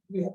Yeah.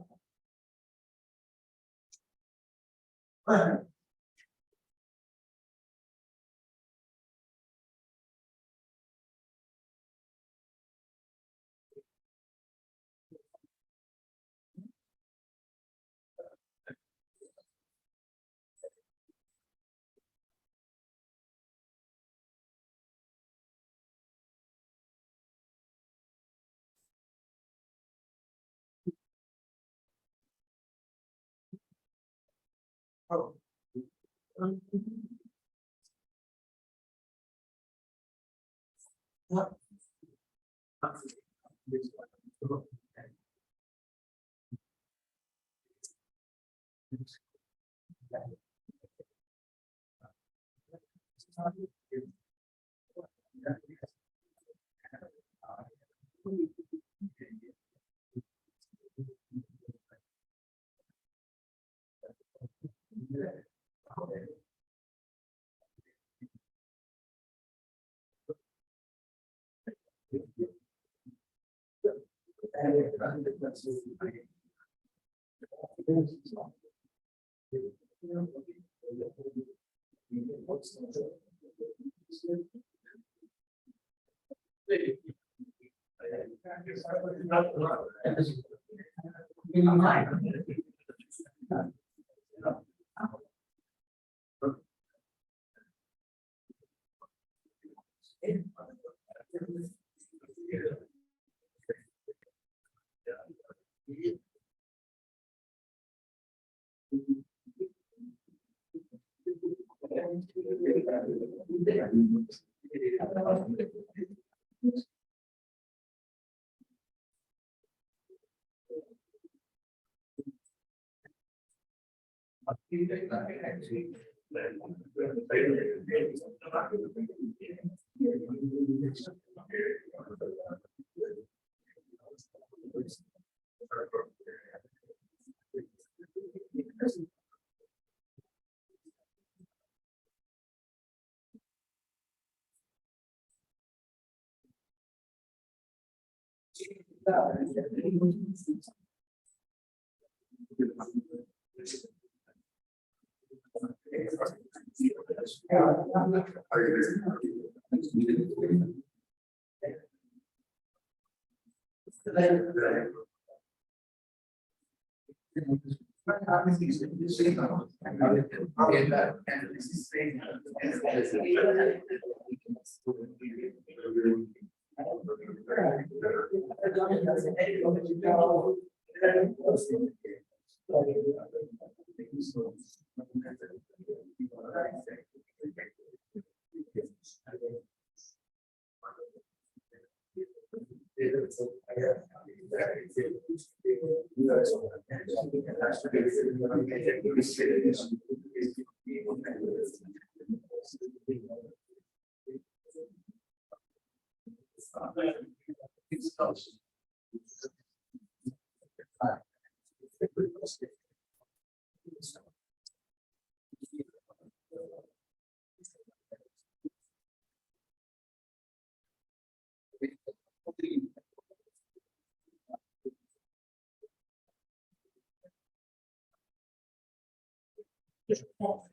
Oh.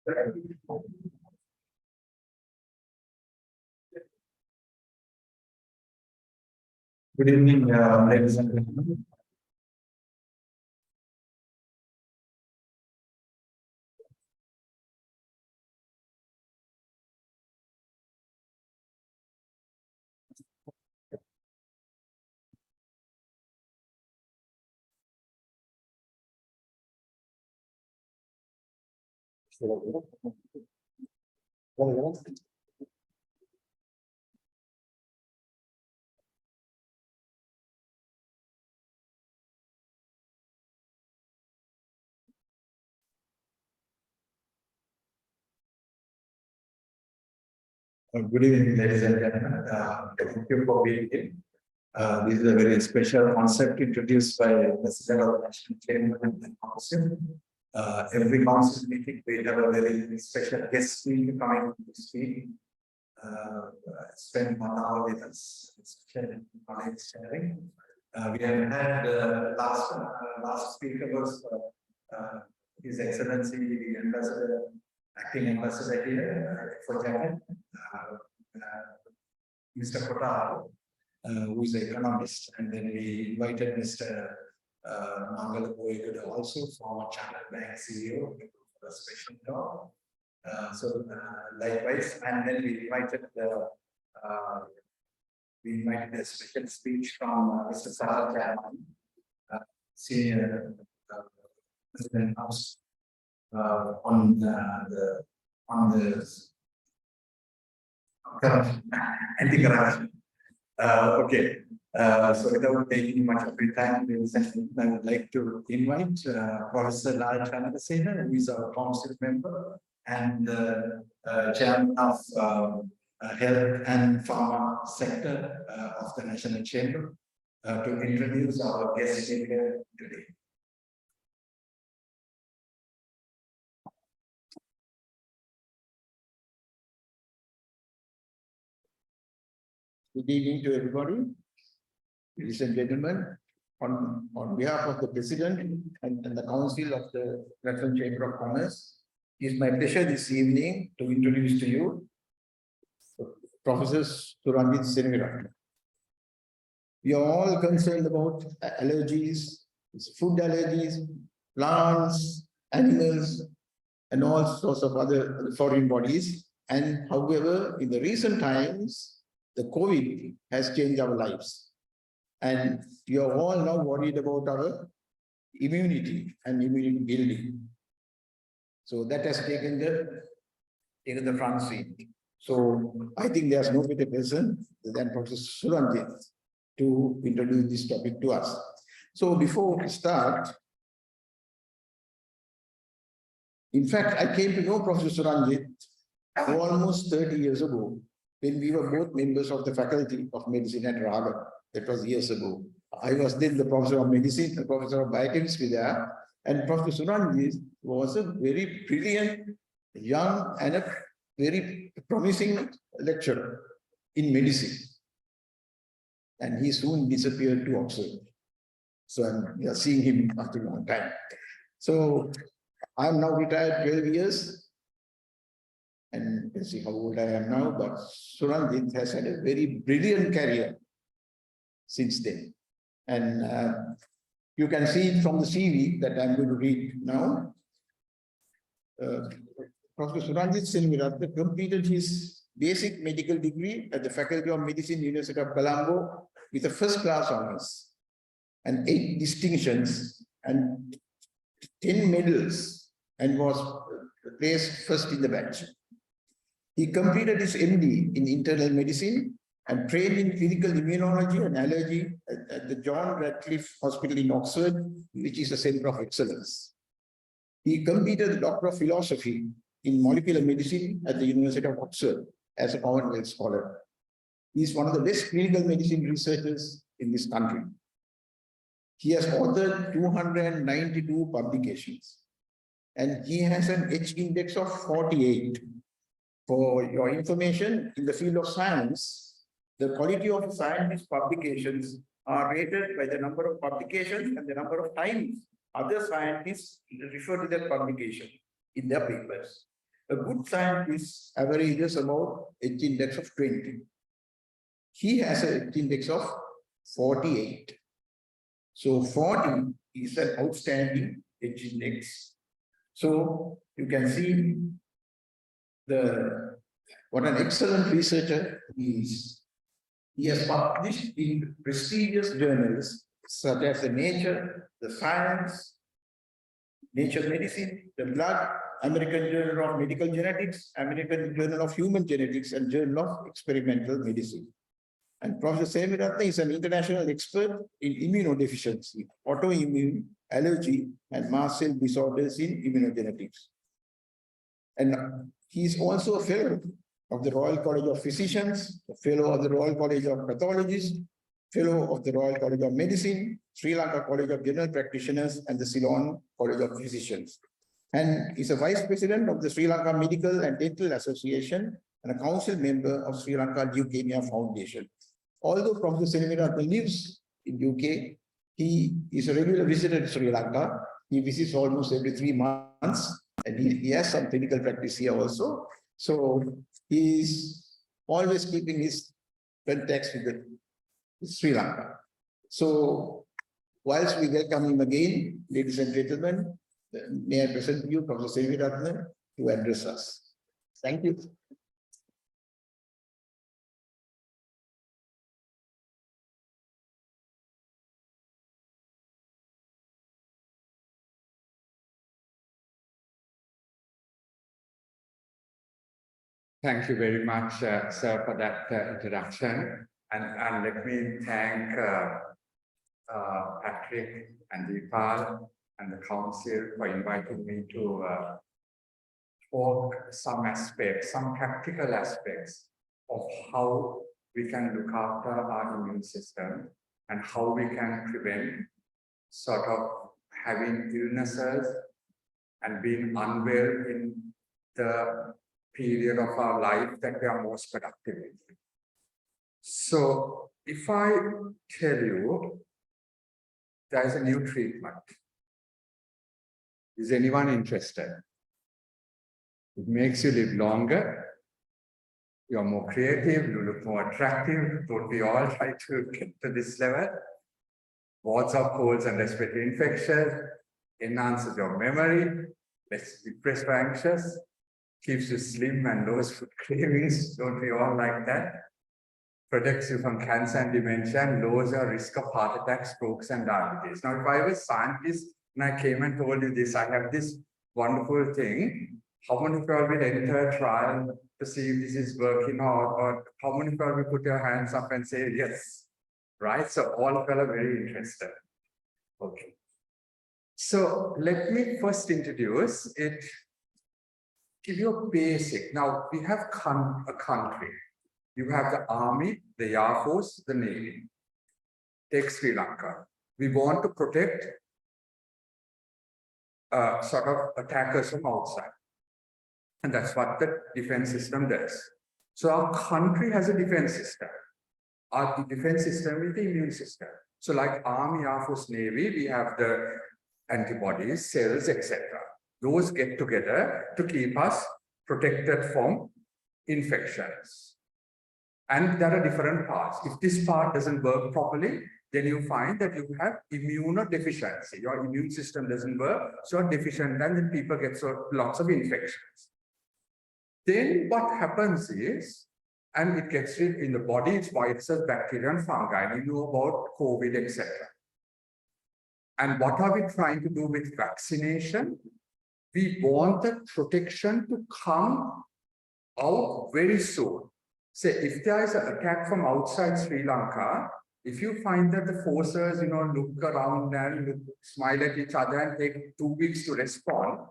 Good evening, ladies and gentlemen. Good evening, ladies and gentlemen. Thank you for being here. This is a very special concept introduced by the President of the National Chamber and the Council. Every council meeting, we have a very special guest speaker coming to speak. Spend 1 hour with us. Especially knowledge sharing. We have had last speaker was His Excellency the Ambassador, Acting Ambassador here for Japan, Mr. Kotaro, who is an economist, and then we invited Mr. Mangala Boyguda, also former Chartered Bank CEO, for a special talk. Likewise, and then we invited a special speech from Mr. Sarah Chairman, senior President House, on the anti-corruption. Okay. So without taking much of your time, I would like to invite Professor Lal Chandrasekhar, who is our council member and chairman of health and pharma sector of the National Chamber, to introduce our guest speaker today. Good evening to everybody, ladies and gentlemen. On behalf of the President and the Council of the National Chamber of Commerce, it is my pleasure this evening to introduce to you Professor Suranjith Seneviratne. We are all concerned about allergies, food allergies, plants, animals, and all sorts of other foreign bodies. And however, in the recent times, the COVID has changed our lives. And we are all now worried about our immunity and immunity building. So that has taken the front seat. So I think there's no better person than Professor Suranjith to introduce this topic to us. So before we start, in fact, I came to know Professor Suranjith almost 30 years ago, when we were both members of the Faculty of Medicine at Raga. That was years ago. I was then the professor of medicine, the professor of biochemistry there, and Professor Suranjith was a very brilliant, young, and a very promising lecturer in medicine. And he soon disappeared to Oxford. So I'm seeing him after a long time. So I'm now retired 12 years. And let's see how old I am now, but Suranjith has had a very brilliant career since then. And you can see it from the CV that I'm going to read now. Professor Suranjith Seneviratne completed his basic medical degree at the Faculty of Medicine, University of Colombo, with a first-class honors and 8 distinctions and 10 medals, and was placed first in the batch. He completed his MD in internal medicine and trained in clinical immunology and allergy at the John Radcliffe Hospital in Oxford, which is a center of excellence. He completed the Doctor of Philosophy in molecular medicine at the University of Oxford as a Commonwealth Scholar. He is one of the best clinical medicine researchers in this country. He has authored 292 publications, and he has an H index of 48. For your information, in the field of science, the quality of scientist publications are rated by the number of publications and the number of times other scientists refer to that publication in their papers. A good scientist averages about H index of 20. He has an H index of 48. So 40 is an outstanding H index. So you can see what an excellent researcher he is. He has published in prestigious journals such as the Nature, the Science, Nature Medicine, the Blood, American Journal of Medical Genetics, American Journal of Human Genetics, and Journal of Experimental Medicine. And Professor Seneviratne is an international expert in immunodeficiency, autoimmune, allergy, and mast cell disorders in immunogenetics. And he is also a fellow of the Royal College of Physicians, a fellow of the Royal College of Pathologists, fellow of the Royal College of Medicine, Sri Lanka College of General Practitioners, and the Ceylon College of Physicians. And is a vice president of the Sri Lanka Medical and Dental Association and a council member of Sri Lanka Leukemia Foundation. Although Professor Seneviratne lives in UK, he is a regular visitor to Sri Lanka. He visits almost every 3 months, and he has some clinical practice here also. So he is always keeping his contacts with Sri Lanka. So whilst we welcome him again, ladies and gentlemen, may I present to you Professor Seneviratne to address us. Thank you. Thank you very much, sir, for that introduction. And let me thank Patrick and Deepal and the council for inviting me to talk some aspects, some practical aspects of how we can look after our immune system and how we can prevent sort of having illnesses and being unwell in the period of our life that we are most productive in. So if I tell you there is a new treatment, is anyone interested? It makes you live longer, you're more creative, you look more attractive. Don't we all try to get to this level? Wards of colds and respiratory infections, enhances your memory, less depressed or anxious, keeps you slim and lowers food cravings. Don't we all like that? Protects you from cancer and dementia and lowers your risk of heart attacks, strokes, and diabetes. Now, if I was a scientist and I came and told you this, I have this wonderful thing, how many of you will enter a trial to see if this is working, or how many of you will put your hands up and say yes, right? So all of you are very interested. Okay. So let me first introduce it. Give you a basic. Now, we have a country. You have the army, the air force, the navy. Take Sri Lanka. We want to protect sort of attackers from outside. And that's what the defense system does. So our country has a defense system. Our defense system is the immune system. So like army, air force, navy, we have the antibodies, cells, etc. Those get together to keep us protected from infections. And there are different parts. If this part doesn't work properly, then you find that you have immunodeficiency. Your immune system doesn't work, so you're deficient, and then people get lots of infections. Then what happens is, and it gets rid in the body, it's viruses, bacteria, and fungi. And you know about COVID, etc. And what are we trying to do with vaccination? We want that protection to come out very soon. Say, if there is an attack from outside Sri Lanka, if you find that the forces, look around and smile at each other and take 2 weeks to respond,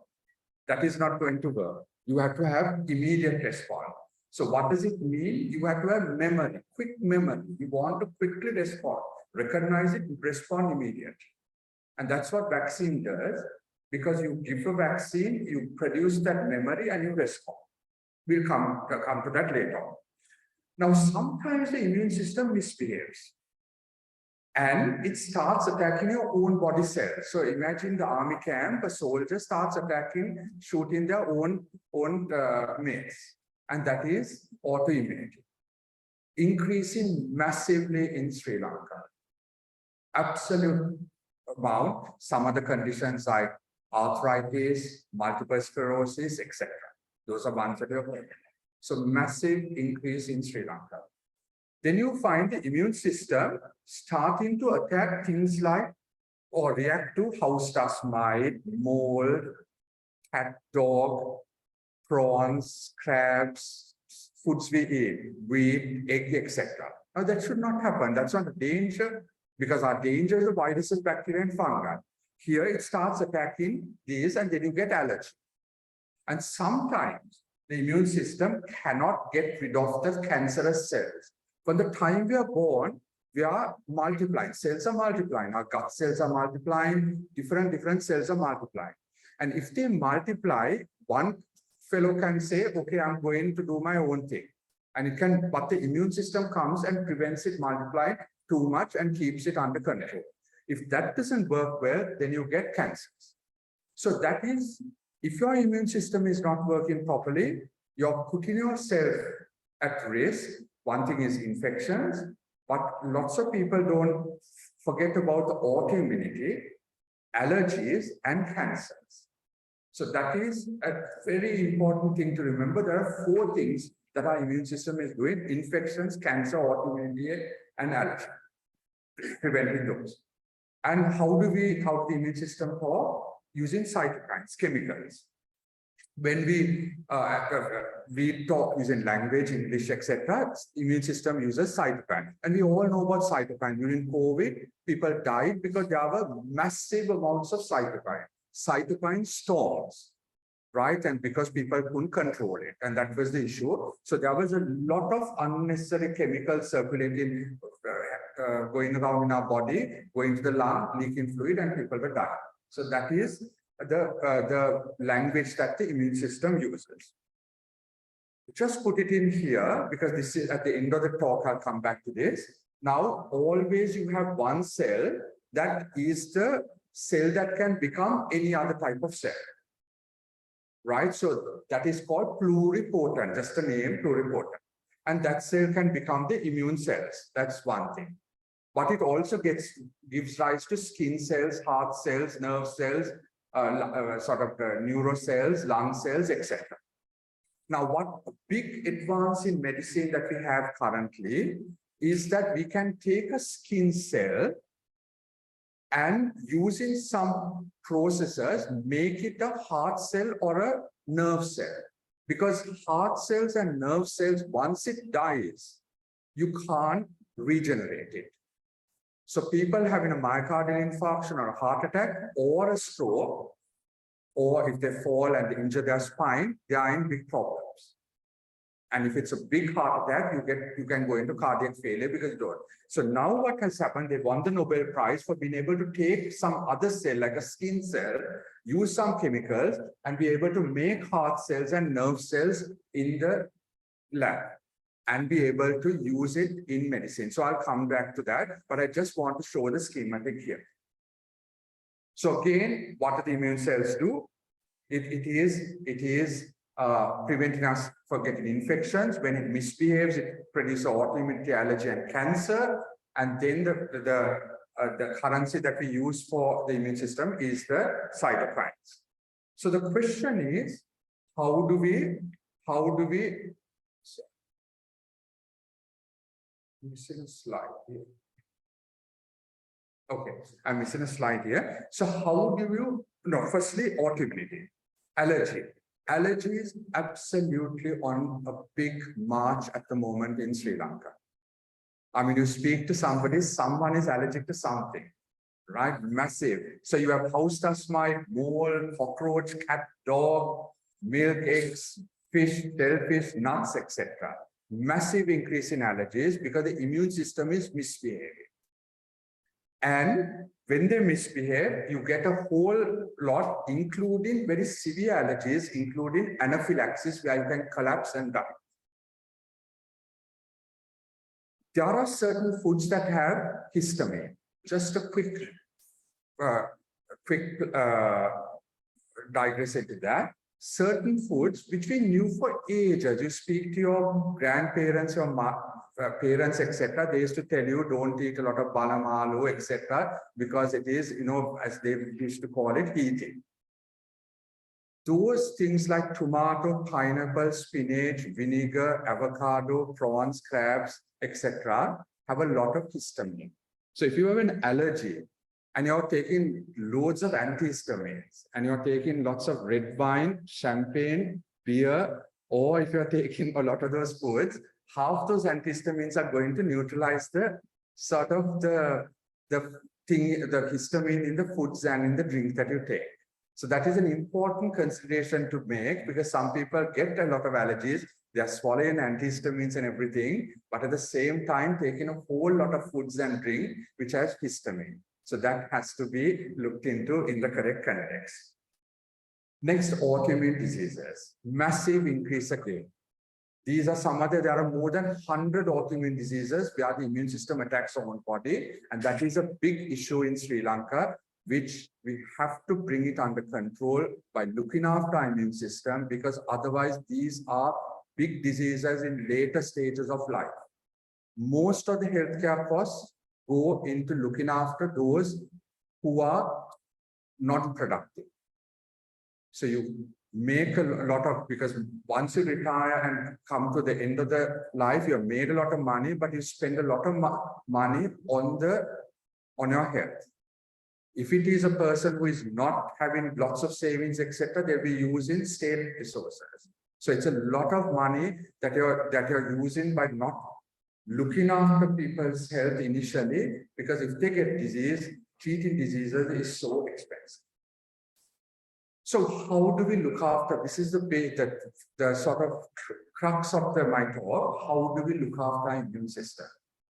that is not going to work. You have to have immediate response. So what does it mean? You have to have memory, quick memory. You want to quickly respond, recognize it, respond immediately. And that's what vaccine does, because you give a vaccine, you produce that memory and you respond. We'll come to that later on. Now, sometimes the immune system misbehaves. And it starts attacking your own body cells. So imagine the army camp, a soldier starts attacking, shooting their own mates. And that is autoimmunity. Increasing massively in Sri Lanka. Absolute amount, some other conditions like arthritis, multiple sclerosis, etc. Those are ones that are heard. So massive increase in Sri Lanka. Then you find the immune system starting to attack things like or react to house dust mite, mold, cat, dog, prawns, crabs, foods we eat, wheat, egg, etc. Now that should not happen. That's not a danger because our danger is the viruses, bacteria, and fungi. Here it starts attacking these and then you get allergy. And sometimes the immune system cannot get rid of the cancerous cells. From the time we are born, we are multiplying. Cells are multiplying. Our gut cells are multiplying. Different cells are multiplying. And if they multiply, one fellow can say, okay, I'm going to do my own thing. And it can, but the immune system comes and prevents it multiplying too much and keeps it under control. If that doesn't work well, then you get cancers. So that is, if your immune system is not working properly, you're putting yourself at risk. One thing is infections, but lots of people don't forget about the autoimmunity, allergies, and cancers. So that is a very important thing to remember. There are 4 things that our immune system is doing: infections, cancer, autoimmunity, and allergy. Preventing those. And how do the immune system work? Using cytokines, chemicals. When we talk using language, English, etc., immune system uses cytokine. And we all know about cytokine. During COVID, people died because there were massive amounts of cytokine. Cytokine storms, right? And because people couldn't control it. And that was the issue. So there was a lot of unnecessary chemicals circulating, going around in our body, going to the lung, leaking fluid, and people were dying. So that is the language that the immune system uses. Just put it in here because this is at the end of the talk. I'll come back to this. Now, always you have one cell that is the cell that can become any other type of cell. Right? So that is called pluripotent, just the name pluripotent. And that cell can become the immune cells. That's one thing. But it also gives rise to skin cells, heart cells, nerve cells, neuro cells, lung cells, etc. Now, what a big advance in medicine that we have currently is that we can take a skin cell and using some processes, make it a heart cell or a nerve cell. Because heart cells and nerve cells, once it dies, you can't regenerate it. So people having a myocardial infarction or a heart attack or a stroke, or if they fall and injure their spine, they are in big problems. And if it's a big heart attack, you can go into cardiac failure because you don't. So now what has happened, they won the Nobel Prize for being able to take some other cell, like a skin cell, use some chemicals, and be able to make heart cells and nerve cells in the lab and be able to use it in medicine. So I'll come back to that, but I just want to show the schematic here. So again, what do the immune cells do? It is preventing us from getting infections. When it misbehaves, it produces autoimmunity, allergy, and cancer. And then the currency that we use for the immune system is the cytokines. So the question is, how do we I'm missing a slide here. Okay, I'm missing a slide here. So how do you, no, firstly, autoimmunity, allergy. Allergy is absolutely on a big march at the moment in Sri Lanka. I mean, you speak to somebody, someone is allergic to something, right? Massive. So you have house dust mite, mole, cockroach, cat, dog, milk, eggs, fish, shellfish, nuts, etc. Massive increase in allergies because the immune system is misbehaving. And when they misbehave, you get a whole lot, including very severe allergies, including anaphylaxis, where you can collapse and die. There are certain foods that have histamine. just a quick digress into that. Certain foods which we knew for ages, you speak to your grandparents, your parents, etc. They used to tell you don't eat a lot of banamalu, etc. because it is, as they used to call it, heating. Those things like tomato, pineapple, spinach, vinegar, avocado, prawns, crabs, etc. have a lot of histamine. So if you have an allergy and you're taking loads of antihistamines and you're taking lots of red wine, champagne, beer, or if you're taking a lot of those foods, half those antihistamines are going to neutralize the sort of the histamine in the foods and in the drink that you take. So that is an important consideration to make because some people get a lot of allergies. They are swallowing antihistamines and everything, but at the same time taking a whole lot of foods and drink which has histamine. So that has to be looked into in the correct context. Next, autoimmune diseases. Massive increase again. These are some other, there are more than 100 autoimmune diseases where the immune system attacks our own body. And that is a big issue in Sri Lanka, which we have to bring it under control by looking after our immune system, because otherwise these are big diseases in later stages of life. Most of the healthcare costs go into looking after those who are not productive. So you make a lot of, because once you retire and come to the end of the life, you have made a lot of money, but you spend a lot of money on your health. If it is a person who is not having lots of savings, etc., they'll be using state resources. So it's a lot of money that you're using by not looking after people's health initially, because if they get disease, treating diseases is so expensive. So how do we look after? This is the sort of crux of my talk. How do we look after our immune system?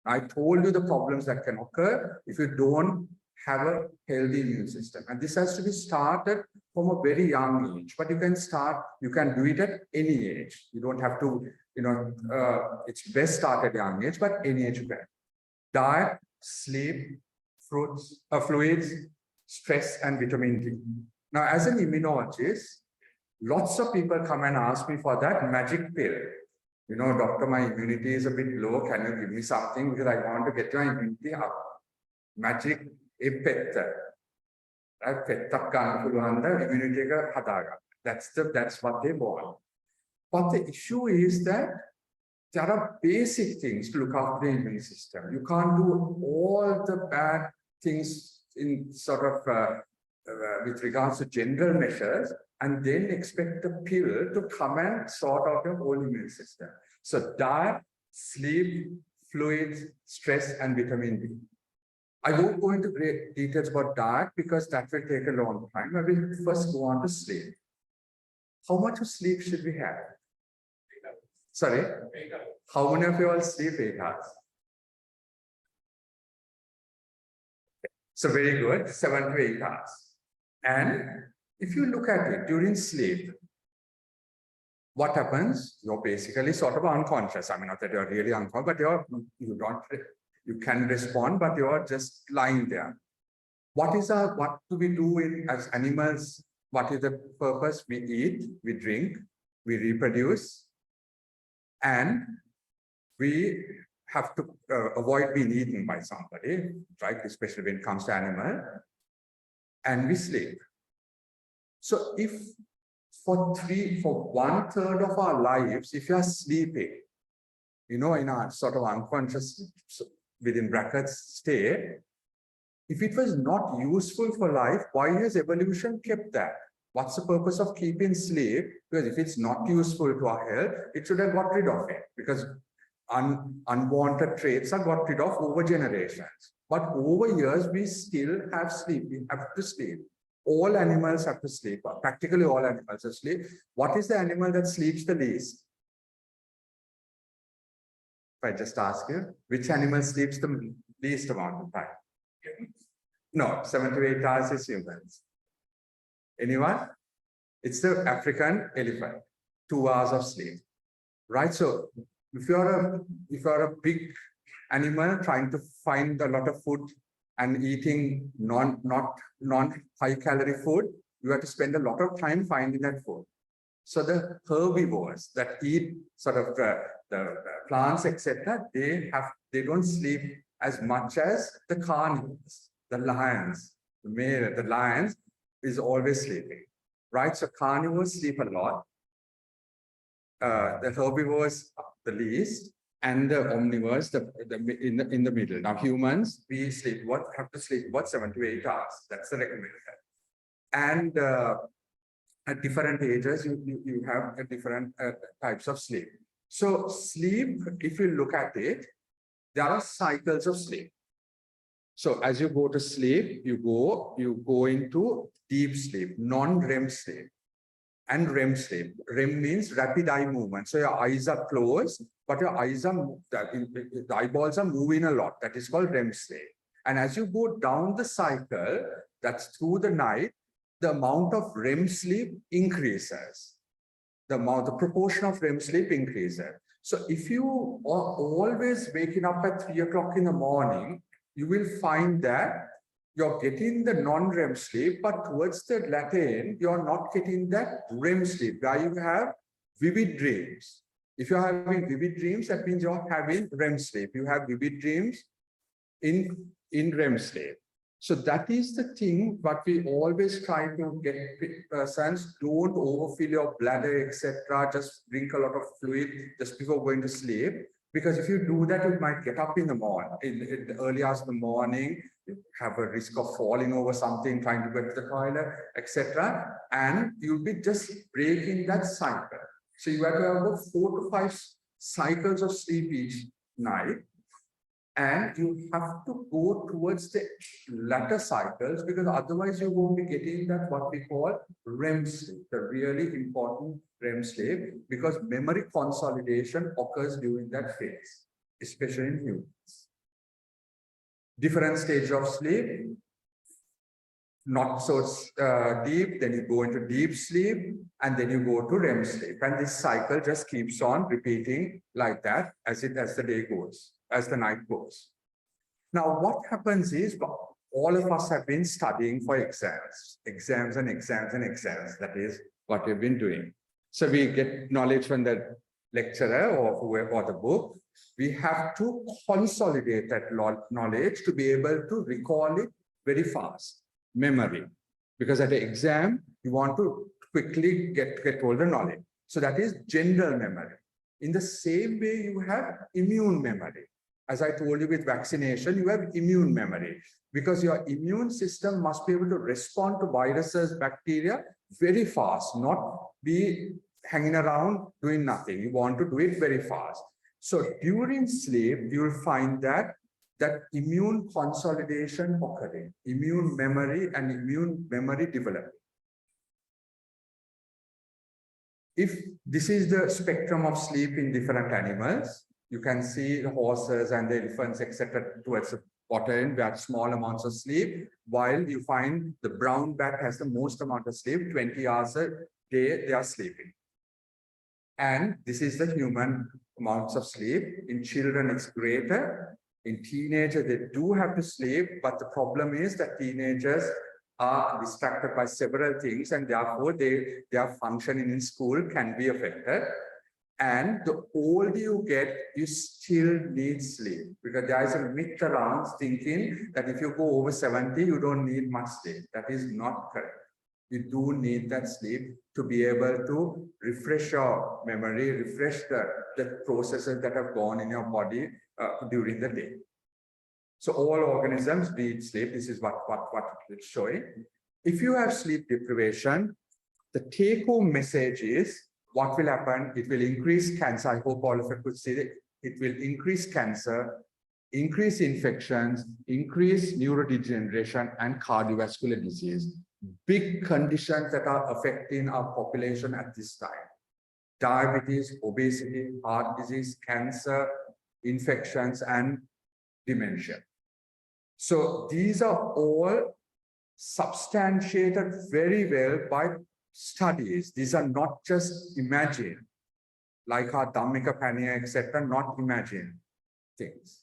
I told you the problems that can occur if you don't have a healthy immune system. And this has to be started from a very young age, but you can do it at any age. You don't have to, it's best start at young age, but any age you can. Diet, sleep, fluids, stress, and vitamin D. Now, as an immunologist, lots of people come and ask me for that magic pill. Doctor, my immunity is a bit low. Can you give me something? Because I want to get my immunity up. Magic petta. Immunity. That's what they want. But the issue is that there are basic things to look after the immune system. You can't do all the bad things in sort of with regards to general measures and then expect the pill to come and sort out your whole immune system. So diet, sleep, fluids, stress, and vitamin D. I won't go into great details about diet because that will take a long time. I will first go on to sleep. How much of sleep should we have? Sorry? How many of you all sleep 8 hours? So very good, 7 to 8 hours. And if you look at it during sleep, what happens? You're basically sort of unconscious. I mean, not that you're really unconscious, but you can respond, but you're just lying there. What do we do as animals? What is the purpose? We eat, we drink, we reproduce, and we have to avoid being eaten by somebody, right? Especially when it comes to animal, and we sleep. So if for 1/3 of our lives, if you are sleeping, in a sort of unconscious, within brackets, state, if it was not useful for life, why has evolution kept that? What's the purpose of keeping sleep? Because if it's not useful to our health, it should have got rid of it, because unwanted traits are got rid of over generations. But over years, we still have sleep. We have to sleep. All animals have to sleep. Practically all animals have sleep. What is the animal that sleeps the least? If I just ask you, which animal sleeps the least amount of time? No, 7 to 8 hours is humans. Anyone? It's the African elephant. 2 hours of sleep. Right? So if you're a big animal trying to find a lot of food and eating non-high calorie food, you have to spend a lot of time finding that food. So the herbivores that eat sort of the plants, etc., they don't sleep as much as the carnivores, the lions. The lions is always sleeping, right? So carnivores sleep a lot. The herbivores the least, and the omnivores in the middle. Now humans, we have to sleep about 7 to 8 hours. That's the recommended. And at different ages, you have a different types of sleep. So sleep, if you look at it, there are cycles of sleep. So as you go to sleep, you go into deep sleep, non-REM sleep, and REM sleep. REM means rapid eye movement. So your eyes are closed, but your eyes are the eyeballs are moving a lot. That is called REM sleep. And as you go down the cycle, that's through the night, the amount of REM sleep increases. The proportion of REM sleep increases. So if you are always waking up at 3 o'clock in the morning, you will find that you're getting the non-REM sleep, but towards the latter end, you're not getting that REM sleep, where you have vivid dreams. If you're having vivid dreams, that means you're having REM sleep. You have vivid dreams in REM sleep. So that is the thing, but we always try to get persons, don't overfill your bladder, etc. Just drink a lot of fluid just before going to sleep. Because if you do that, you might get up in the morning, in the early hours of the morning, you have a risk of falling over something, trying to get to the toilet, etc. And you'll be just breaking that cycle. So you have to have about 4 to 5 cycles of sleep each night. And you have to go towards the latter cycles, because otherwise you won't be getting that what we call REM sleep, the really important REM sleep, because memory consolidation occurs during that phase, especially in humans. Different stage of sleep, not so deep, then you go into deep sleep, and then you go to REM sleep. And this cycle just keeps on repeating like that as the day goes, as the night goes. Now, what happens is, all of us have been studying for exams. That is what we've been doing. So we get knowledge from the lecturer or whoever, or the book. We have to consolidate that knowledge to be able to recall it very fast. Memory. Because at the exam, you want to quickly get all the knowledge. So that is general memory. In the same way, you have immune memory. As I told you with vaccination, you have immune memory, because your immune system must be able to respond to viruses, bacteria very fast, not be hanging around doing nothing. You want to do it very fast. So during sleep, you will find that immune consolidation occurring, immune memory and immune memory developing. If this is the spectrum of sleep in different animals, you can see the horses and the elephants, etc., towards the bottom end, where small amounts of sleep, while you find the brown bat has the most amount of sleep, 20 hours a day they are sleeping. And this is the human amounts of sleep. In children, it's greater. In teenagers, they do have to sleep, but the problem is that teenagers are distracted by several things, and therefore their functioning in school can be affected. And the older you get, you still need sleep, because there is a myth around thinking that if you go over 70, you don't need much sleep. That is not correct. You do need that sleep to be able to refresh your memory, refresh the processes that have gone in your body during the day. So all organisms need sleep. This is what it's showing. If you have sleep deprivation, the take-home message is, what will happen? It will increase cancer. I hope all of you could see it. It will increase cancer, increase infections, increase neurodegeneration and cardiovascular disease. Big conditions that are affecting our population at this time. Diabetes, obesity, heart disease, cancer, infections, and dementia. So these are all substantiated very well by studies. These are not just imagined, like our Dhammika Paniya, etc., not imagined things.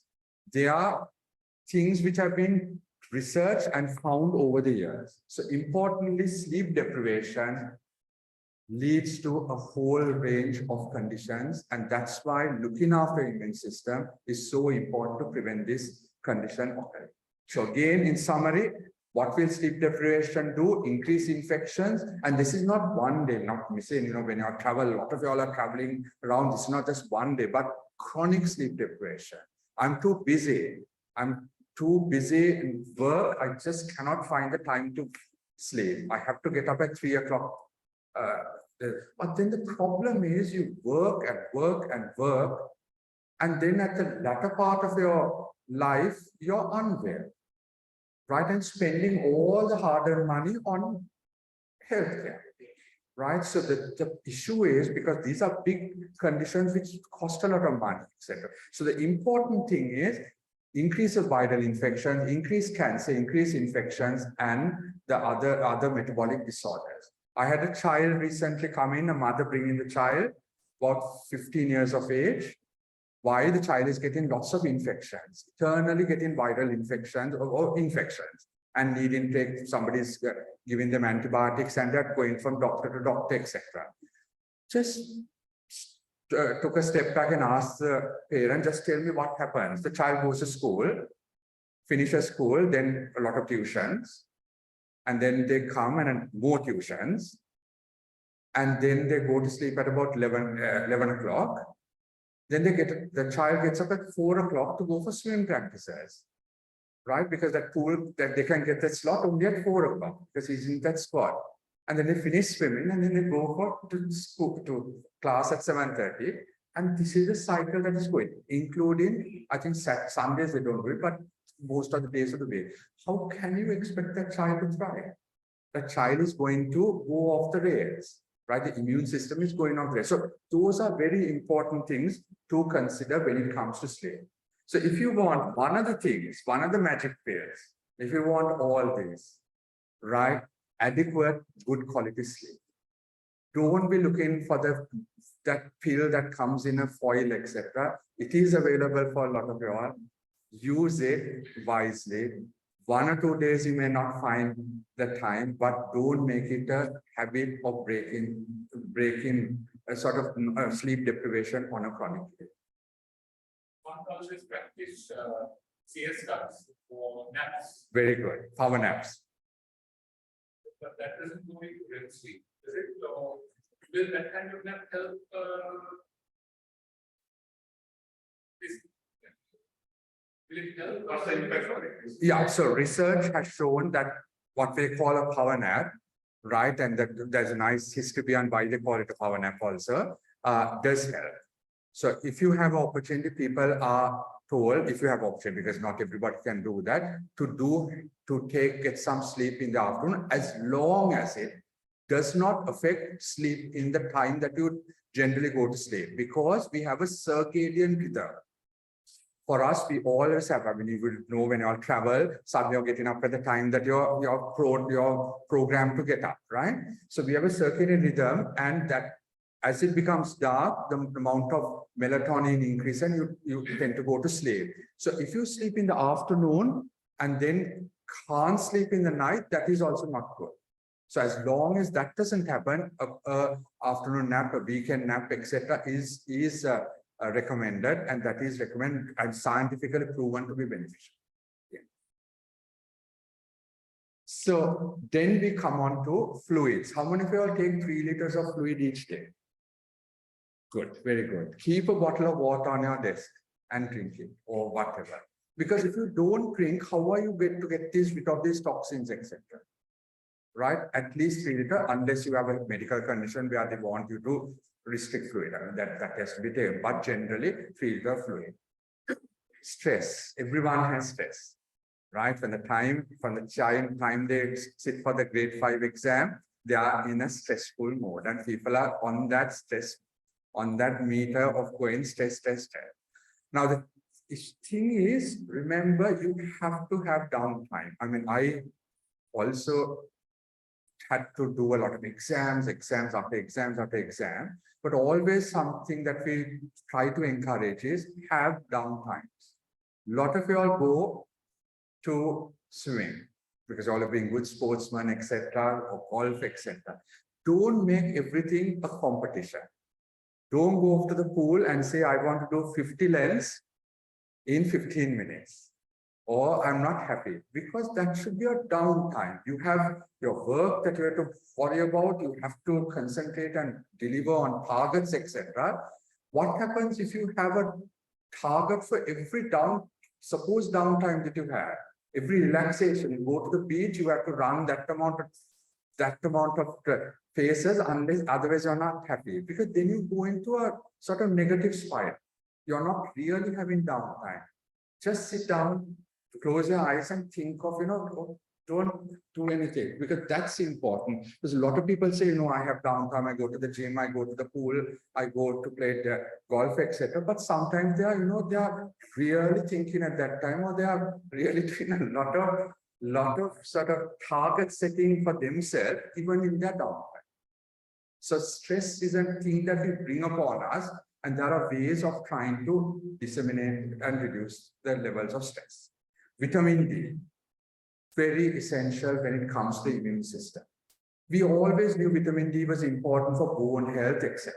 They are things which have been researched and found over the years. So importantly, sleep deprivation leads to a whole range of conditions. And that's why looking after immune system is so important to prevent this condition occurring. So again, in summary, what will sleep deprivation do? Increase infections. And this is not one day, not missing, when you travel, a lot of y'all are traveling around, this is not just one day, but chronic sleep deprivation. I'm too busy in work. I just cannot find the time to sleep. I have to get up at 3 o'clock. But then the problem is you work and work and work. And then at the latter part of your life, you're unwell, right? And spending all the hard-earned money on healthcare, right? So the issue is because these are big conditions which cost a lot of money, etc. So the important thing is increase of viral infections, increase cancer, increase infections, and the other metabolic disorders. I had a child recently come in, a mother bringing the child, about 15 years of age. Why? The child is getting lots of infections, eternally getting viral infections or infections, and needing to take, somebody's giving them antibiotics and they're going from doctor to doctor, etc. Just took a step back and asked the parent, just tell me what happens. The child goes to school, finishes school, then a lot of tuitions, and then they come and more tuitions, and then they go to sleep at about 11 o'clock. Then the child gets up at 4 o'clock to go for swim practices, right? Because that pool, that they can get that slot only at 4 o'clock because he's in that squad. And then they finish swimming and then they go to class at 7:30. And this is the cycle that is going, including, I think Sundays they don't do it, but most of the days of the week. How can you expect that child to thrive? That child is going to go off the rails, right? The immune system is going off the rails. So those are very important things to consider when it comes to sleep. So if you want one of the magic pills, if you want all these, right? Adequate, good quality sleep. Don't be looking for that pill that comes in a foil, etc. It is available for a lot of you all. Use it wisely. 1 or 2 days you may not find the time, but don't make it a habit of breaking a sort of sleep deprivation on a chronic day. One always practice siestas or naps, Very good. Power naps. but that doesn't go into REM sleep. Does it? Or will that kind of nap help? Will it help? What's the impact on it? Yeah, so research has shown that what they call a power nap, right? And that there's a nice history behind why they call it a power nap also, does help. So if you have opportunity, people are told, if you have opportunity, because not everybody can do that, to get some sleep in the afternoon, as long as it does not affect sleep in the time that you generally go to sleep, because we have a circadian rhythm. For us, we always have, I mean, you will know when you all travel, suddenly you're getting up at the time that you're programmed to get up, right? So we have a circadian rhythm, and that as it becomes dark, the amount of melatonin increases and you tend to go to sleep. So if you sleep in the afternoon and then can't sleep in the night, that is also not good. So as long as that doesn't happen, a afternoon nap, a weekend nap, etc., is recommended, and that is recommended and scientifically proven to be beneficial. Yeah. So then we come on to fluids. How many of you all take 3 liters of fluid each day? Good, very good. Keep a bottle of water on your desk and drink it or whatever. Because if you don't drink, how are you going to get this without these toxins, etc.? Right? At least 3 liters, unless you have a medical condition where they want you to restrict fluid. I mean, that has to be taken. But generally, 3 liters of fluid. Stress. Everyone has stress. Right? From the time they sit for the grade 5 exam, they are in a stressful mode. And people are on that stress, on that meter of going stress. Now, the thing is, remember, you have to have downtime. I mean, I also had to do a lot of exams after exam, but always something that we try to encourage is have downtimes. A lot of you all go to swim because all of being good sportsmen, etc., or golf, etc. Don't make everything a competition. Don't go to the pool and say, I want to do 50 lengths in 15 minutes. Or I'm not happy, because that should be a downtime. You have your work that you have to worry about, you have to concentrate and deliver on targets, etc. What happens if you have a target for every suppose downtime that you have, every relaxation, you go to the beach, you have to run that amount of paces, unless otherwise you're not happy, because then you go into a sort of negative spiral. You're not really having downtime. Just sit down, close your eyes and think of, don't do anything, because that's important. Because a lot of people say, I have downtime, I go to the gym, I go to the pool, I go to play the golf, etc. But sometimes they are really thinking at that time, or they are really doing a lot of sort of target setting for themselves, even in their downtime. So stress is a thing that we bring upon us, and there are ways of trying to disseminate and reduce the levels of stress. Vitamin D, very essential when it comes to the immune system. We always knew vitamin D was important for bone health, etc.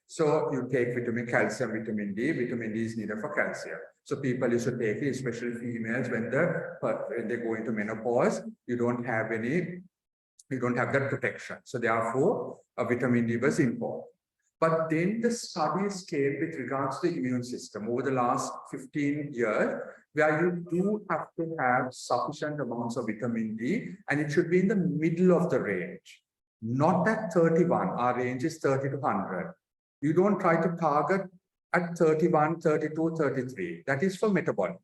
So you take calcium, vitamin D. Vitamin D is needed for calcium. So people used to take it, especially females, when they go into menopause, you don't have that protection. So therefore, vitamin D was important. But then the studies came with regards to the immune system over the last 15 years, where you do have to have sufficient amounts of vitamin D, and it should be in the middle of the range, not at 31. Our range is 30 to 100. You don't try to target at 31, 32, 33. That is for metabolic.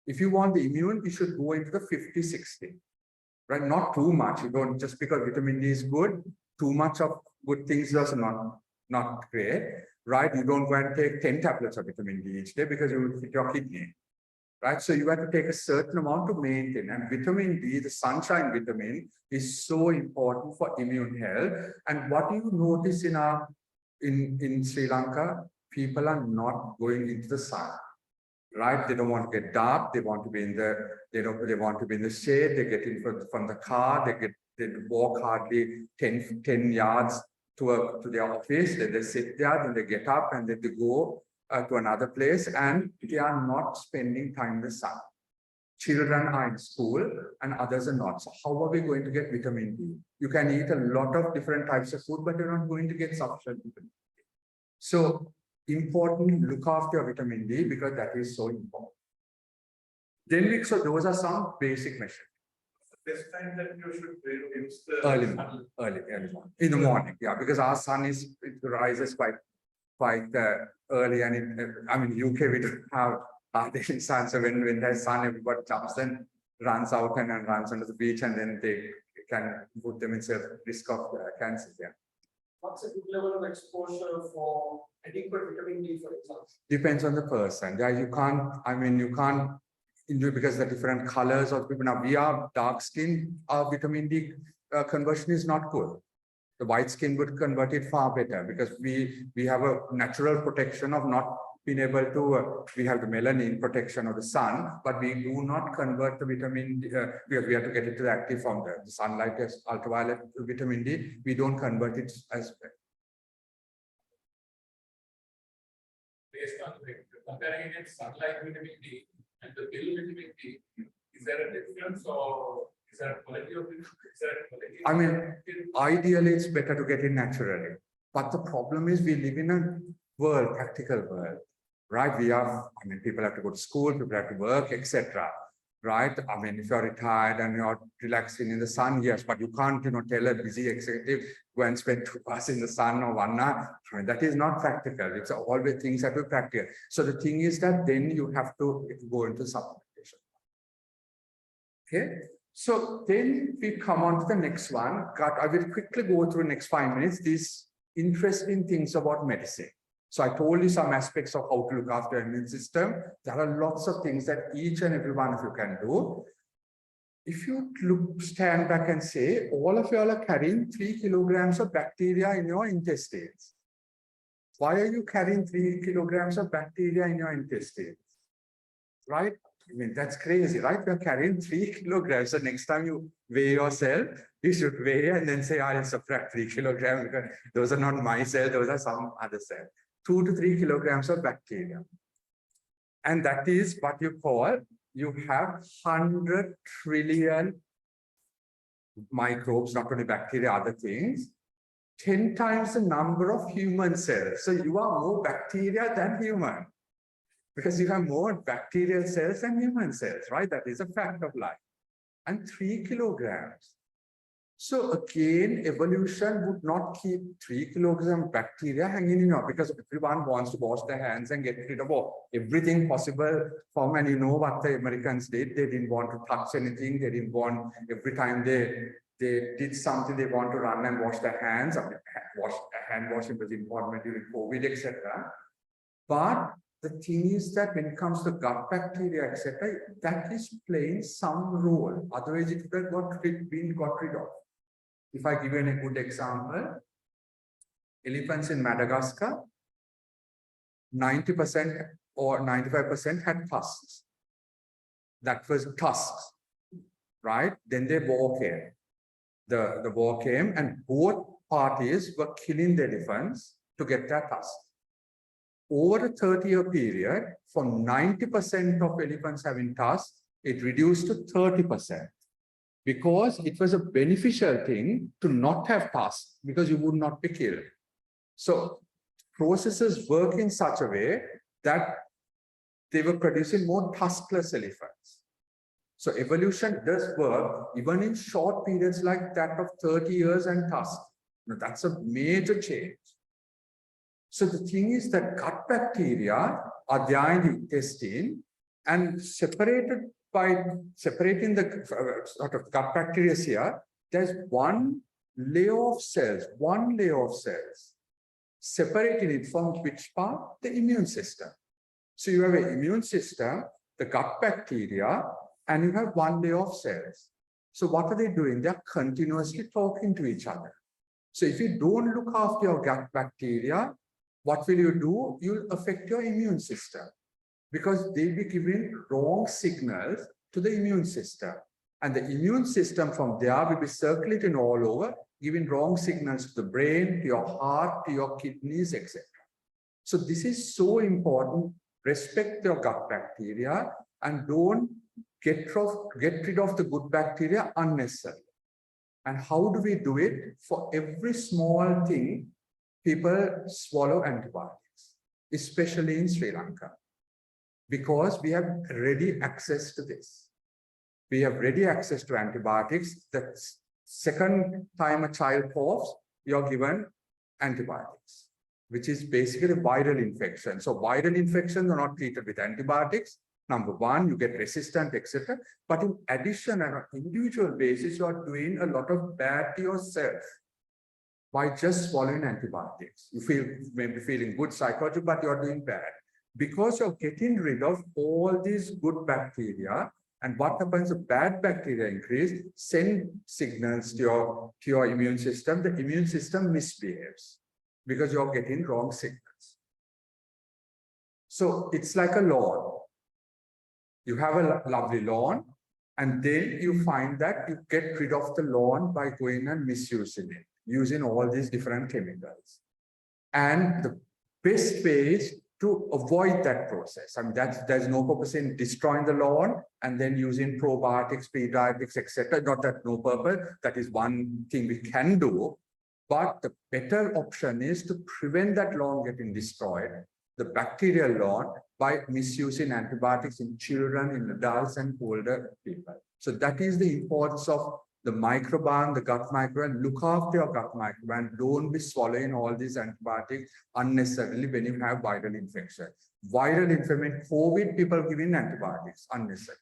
If you want the immune, you should go into the 50, 60. Right? Not too much. You don't, just because vitamin D is good, too much of good things is not great, right? You don't go and take 10 tablets of vitamin D each day because you will hit your kidney, right? So you have to take a certain amount to maintain. And vitamin D, the sunshine vitamin, is so important for immune health. And what you notice in Sri Lanka, people are not going into the sun. Right? They don't want to get dark. They want to be in the, they want to be in the shade. They get in from the car. They walk hardly 10 yards to their office. Then they sit there, then they get up and then they go to another place, and they are not spending time in the sun. Children are in school and others are not. So how are we going to get vitamin D? You can eat a lot of different types of food, but you're not going to get sufficient vitamin D. So important, look after your vitamin D, because that is so important. Then so those are some basic measures. This time that you should use the Early morning, in the morning, yeah, because our sun it rises quite early, and UK we don't have daily sun, so when there's sun, everybody jumps and runs out and runs onto the beach, and then they can put them in risk of cancer. Yeah. What's a good level of exposure for adequate vitamin D, for example? Depends on the person. Yeah, you can't, because the different colors of people. Now we are dark skin, our vitamin D conversion is not good. The white skin would convert it far better, because we have a natural protection of not being able to, we have the melanin protection of the sun, but we do not convert the vitamin D, because we have to get it to the active from the sunlight as ultraviolet vitamin D. We don't convert it as well. Based on comparing against sunlight vitamin D and the pill vitamin D, is there a difference, or is there a quality of it? Ideally, it's better to get it naturally. But the problem is we live in a practical world, right? People have to go to school, people have to work, etc. Right? If you're retired and you're relaxing in the sun, yes, but you can't, tell a busy executive, go and spend 2 hours in the sun or 1 hour. That is not practical. It's always things have to be practical. So the thing is that then you have to go into supplementation. Okay. So then we come on to the next one. I will quickly go through the next 5 minutes, these interesting things about medicine. So I told you some aspects of how to look after the immune system. There are lots of things that each and every one of you can do. If you stand back and say, all of you all are carrying 3 kilograms of bacteria in your intestines. Why are you carrying 3 kilograms of bacteria in your intestines? Right? I mean, that's crazy, right? You're carrying 3 kilograms. So next time you weigh yourself, you should weigh and then say, I'll subtract 3 kilograms because those are not my cells, those are some other cells. 2 to 3 kilograms of bacteria. And that is what you call, you have 100 trillion microbes, not only bacteria, other things, 10 times the number of human cells. So you are more bacteria than human. Because you have more bacterial cells than human cells, right? That is a fact of life. And 3 kilograms. So again, evolution would not keep 3 kilograms bacteria hanging in your, because everyone wants to wash their hands and get rid of everything possible from, and you know what the Americans did. They didn't want to touch anything. They didn't want, every time they did something, they want to run and wash their hands. I mean, hand washing was important during COVID, etc. But the thing is that when it comes to gut bacteria, etc., that is playing some been got rid of. If I give you a good example, elephants in Madagascar, 90% or 95% had tusks. That was tusks, right? Then the war came. The war came and both parties were killing the elephants to get their tusks. Over a 30-year period, from 90% of elephants having tusks, it reduced to 30%. Because it was a beneficial thing to not have tusks, because you would not be killed. So processes work in such a way that they were producing more tuskless elephants. So evolution does work even in short periods like that of 30 years and tusks. Now, that's a major change. So the thing is that gut bacteria are there in the intestine and separated by separating the sort of gut bacteria here, there's one layer of cells, separating it from which part? The immune system. So you have an immune system, the gut bacteria, and you have one layer of cells. So what are they doing? They're continuously talking to each other. So if you don't look after your gut bacteria, what will you do? You'll affect your immune system, because they'll be giving wrong signals to the immune system. And the immune system from there will be circulating all over, giving wrong signals to the brain, to your heart, to your kidneys, etc. So this is so important. Respect your gut bacteria and don't get rid of the good bacteria unnecessarily. And how do we do it? For every small thing, people swallow antibiotics, especially in Sri Lanka, because we have ready access to this. We have ready access to antibiotics. The second time a child coughs, you're given antibiotics, which is basically viral infection. So viral infections are not treated with antibiotics. Number one, you get resistant, etc. But in addition, on an individual basis, you are doing a lot of bad to yourself by just swallowing antibiotics. You maybe feeling good psychologically, but you're doing bad because you're getting rid of all these good bacteria. And what happens? The bad bacteria increase, send signals to your immune system. The immune system misbehaves because you're getting wrong signals. So it's like a lawn. You have a lovely lawn, and then you find that you get rid of the lawn by going and misusing it, using all these different chemicals. And the best way is to avoid that process. I mean, there's no purpose in destroying the lawn and then using probiotics, prebiotics, etc. Not that no purpose. That is one thing we can do. But the better option is to prevent that lawn getting destroyed, the bacterial lawn, by misusing antibiotics in children, in adults, and older people. So that is the importance of the microbiome, the gut microbiome. Look after your gut microbiome. Don't be swallowing all these antibiotics unnecessarily when you have viral infection. Viral infection, COVID, people giving antibiotics unnecessarily.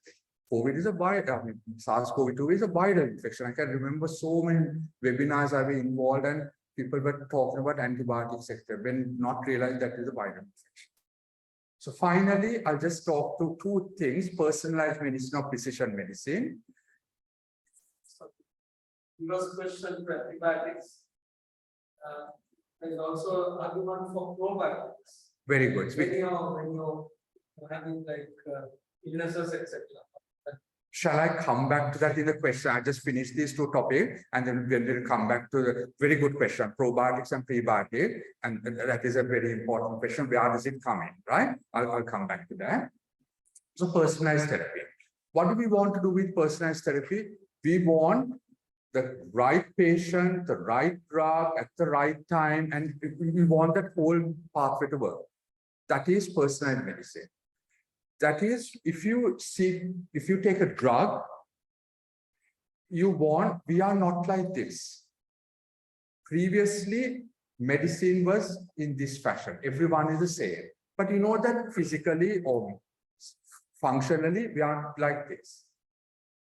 COVID is a viral, I mean, SARS-CoV-2 is a viral infection. I can remember so many webinars I've been involved and people were talking about antibiotics, etc., when not realized that is a viral infection. So finally, I'll just talk to two things: personalized medicine or precision medicine. First question for antibiotics. There's also argument for probiotics. Very good. When you're having like illnesses, etc. Shall I come back to that in the question? I just finished these two topics and then we'll come back to the very good question, probiotics and prebiotics. And that is a very important question. Where does it come in, right? I'll come back to that. So personalized therapy. What do we want to do with personalized therapy? We want the right patient, the right drug at the right time, and we want that whole pathway to work. That is personalized medicine. That is, if you take a drug, we are not like this. Previously, medicine was in this fashion. Everyone is the same. But you know that physically or functionally, we are like this,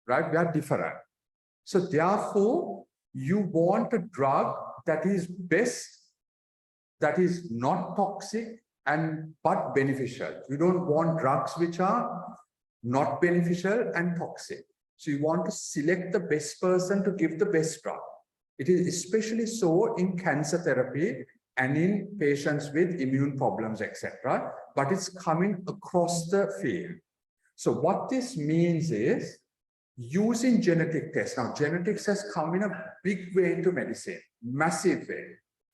right? We are different. So therefore, you want a drug that is best, that is not toxic, but beneficial. You don't want drugs which are not beneficial and toxic. So you want to select the best person to give the best drug. It is especially so in cancer therapy and in patients with immune problems, etc. But it's coming across the field. So what this means is using genetic tests. Now, genetics has come in a big way into medicine, massive way.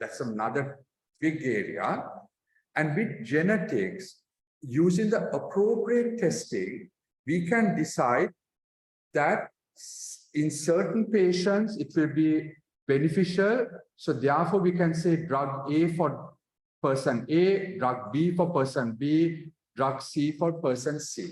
That's another big area. And with genetics, using the appropriate testing, we can decide that in certain patients, it will be beneficial. So therefore, we can say drug A for person A, drug B for person B, drug C for person C.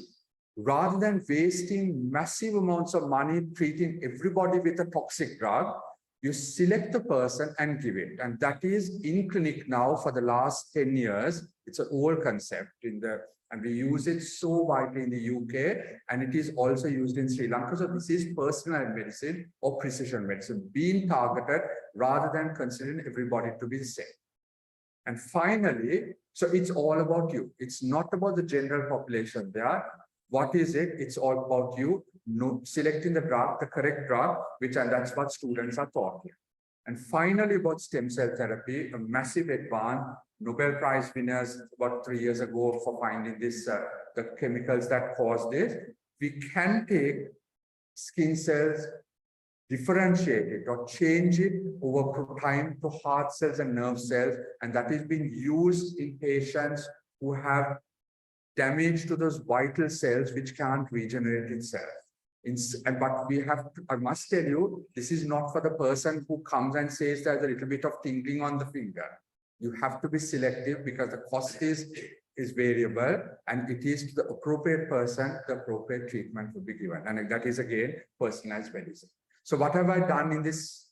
Rather than wasting massive amounts of money treating everybody with a toxic drug, you select the person and give it. And that is in clinic now for the last 10 years. It's an old concept and we use it so widely in the UK, and it is also used in Sri Lanka. So this is personalized medicine or precision medicine, being targeted rather than considering everybody to be the same. And finally, so it's all about you. It's not about the general population there. What is it? It's all about you selecting the drug, the correct drug, and that's what students are taught here. And finally, about stem cell therapy, a massive advance. Nobel Prize winners about 3 years ago for finding this, the chemicals that cause this. We can take skin cells, differentiate it or change it over time to heart cells and nerve cells, and that is being used in patients who have damage to those vital cells which can't regenerate itself. But I must tell you, this is not for the person who comes and says there's a little bit of tingling on the finger. You have to be selective because the cost is variable, and it is to the appropriate person, the appropriate treatment will be given. And that is again, personalized medicine. So what have I done in this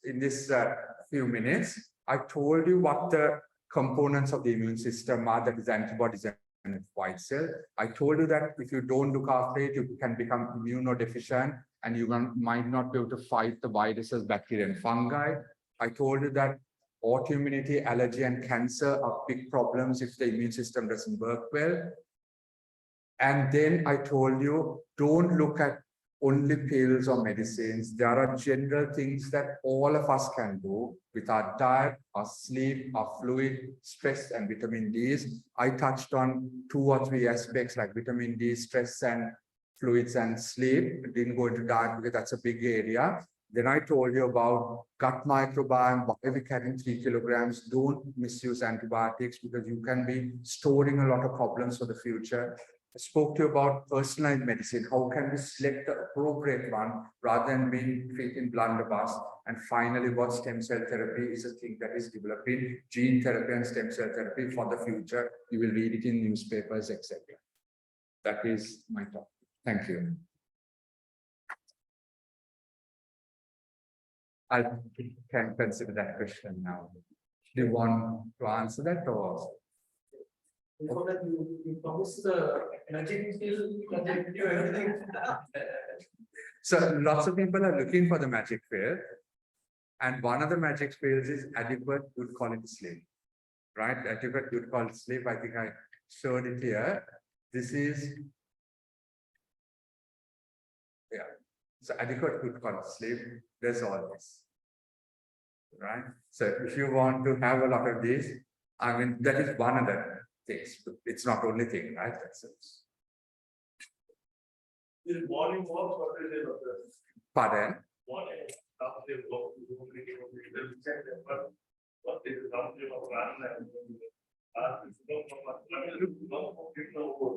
few minutes? I told you what the components of the immune system are, that is antibodies and white cell. I told you that if you don't look after it, you can become immunodeficient and you might not be able to fight the viruses, bacteria, and fungi. I told you that autoimmunity, allergy, and cancer are big problems if the immune system doesn't work well. And then I told you, don't look at only pills or medicines. There are general things that all of us can do with our diet, our sleep, our fluid, stress, and vitamin Ds. I touched on 2 or 3 aspects like vitamin D, stress, and fluids and sleep. I didn't go into diet because that's a big area. Then I told you about gut microbiome, why we carry 3 kilograms. Don't misuse antibiotics because you can be storing a lot of problems for the future. I spoke to you about personalized medicine. How can we select the appropriate one rather than being treating blunderbuss? And finally, what stem cell therapy is a thing that is developing, gene therapy and stem cell therapy for the future. You will read it in newspapers, etc. That is my talk. Thank you. I can consider that question now. Do you want to answer that or? Before that, you promised the magic pill, magic cure, everything. So lots of people are looking for the magic pill. And one of the magic pills is adequate good quality sleep. Right? Adequate good quality sleep. I think I showed it here. This is, yeah. So adequate good quality sleep, there's all this. Right? So if you want to have a lot of this, I mean, that is one of the things. It's not only thing, right? That's it. This morning walk, what is it? Pardon? Morning, after walk, you don't really know, you will check them, but what is the downstream of run and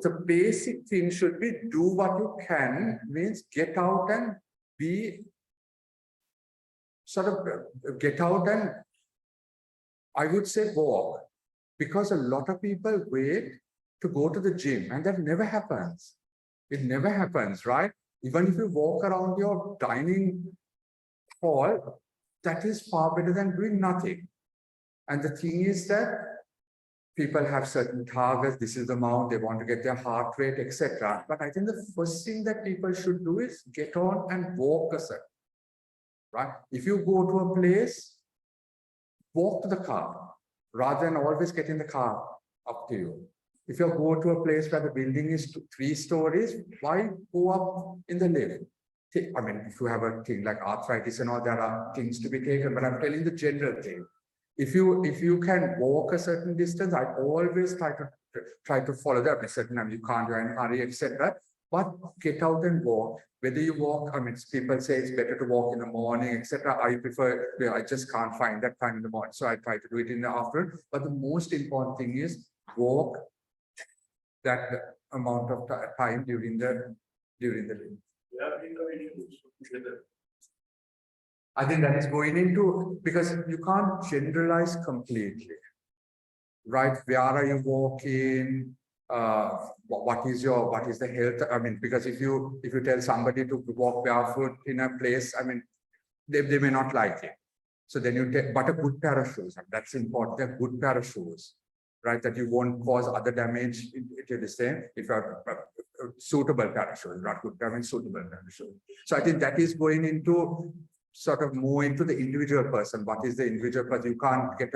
the basic thing should be do what you can, means get out and be sort of get out and I would say walk, because a lot of people wait to go to the gym and that never happens. It never happens, right? Even if you walk around your dining hall, that is far better than doing nothing. And the thing is that people have certain targets. This is the amount they want to get their heart rate, etc. But I think the first thing that people should do is get on and walk a certain, right? If you go to a place, walk to the car rather than always get in the car. Up to you. If you go to a place where the building is 3 stories, why go up in the lift? I mean, if you have a thing like arthritis and all, there are things to be taken, but I'm telling the general thing. If you can walk a certain distance, I always try to follow that. A certain time you can't go in a hurry, etc. But get out and walk. Whether you walk, I mean, people say it's better to walk in the morning, etc. I prefer, I just can't find that time in the morning, so I try to do it in the afternoon. But the most important thing is walk that amount of time during the day. I think that is going into, because you can't generalize completely, right? Where are you walking? What is the health? I mean, because if you tell somebody to walk barefoot in a place, I mean, they may not like it. So then you take, but a good pair of shoes, that's important. A good pair of shoes, right? That you won't cause other damage to the same. If you have a suitable pair of shoes, not good pair, suitable pair of shoes. So I think that is going into sort of more into the individual person. What is the individual person? You can't get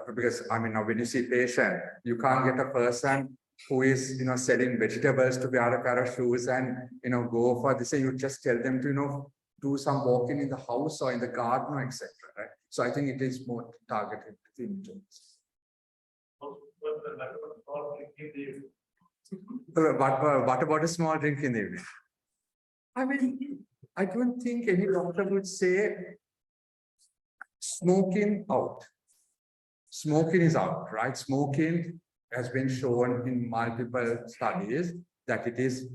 because I mean, when you see patient, you can't get a person who is, selling vegetables to wear a pair of shoes and, go for this. You just tell them to, do some walking in the house or in the garden, etc. Right? So I think it is more targeted to individuals. What about a small drink in the evening? I mean, I don't think any doctor would say smoking out. Smoking is out, right? Smoking has been shown in multiple studies that it is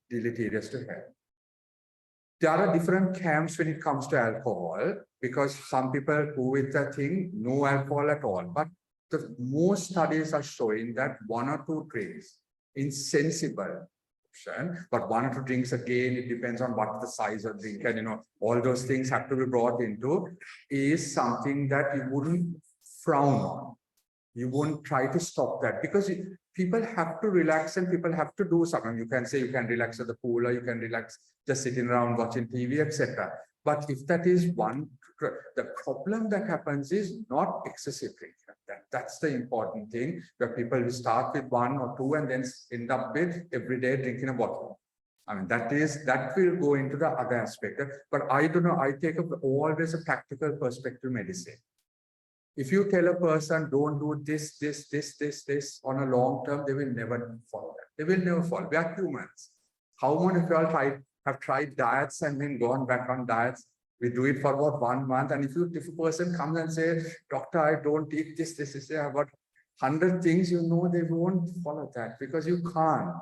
deleterious to health. There are different camps when it comes to alcohol, because some people go with the thing, no alcohol at all. But the most studies are showing that 1 or 2 drinks is sensible. But 1 or 2 drinks, again, it depends on what the size of drink, and all those things have to be brought into, is something that you wouldn't frown on. You won't try to stop that, because people have to relax and people have to do something. You can say you can relax at the pool, or you can relax just sitting around watching TV, etc. But if that is one, the problem that happens is not excessive drinking. That's the important thing, where people will start with 1 or 2 and then end up with every day drinking a bottle. I mean, that will go into the other aspect. But I don't know, I take always a practical perspective medicine. If you tell a person, don't do this on a long term, they will never follow that. They will never follow. We are humans. How many of you all have tried diets and then gone back on diets? We do it for about 1 month. And if a person comes and says, doctor, I don't eat this, about 100 things, they won't follow that, because you can't,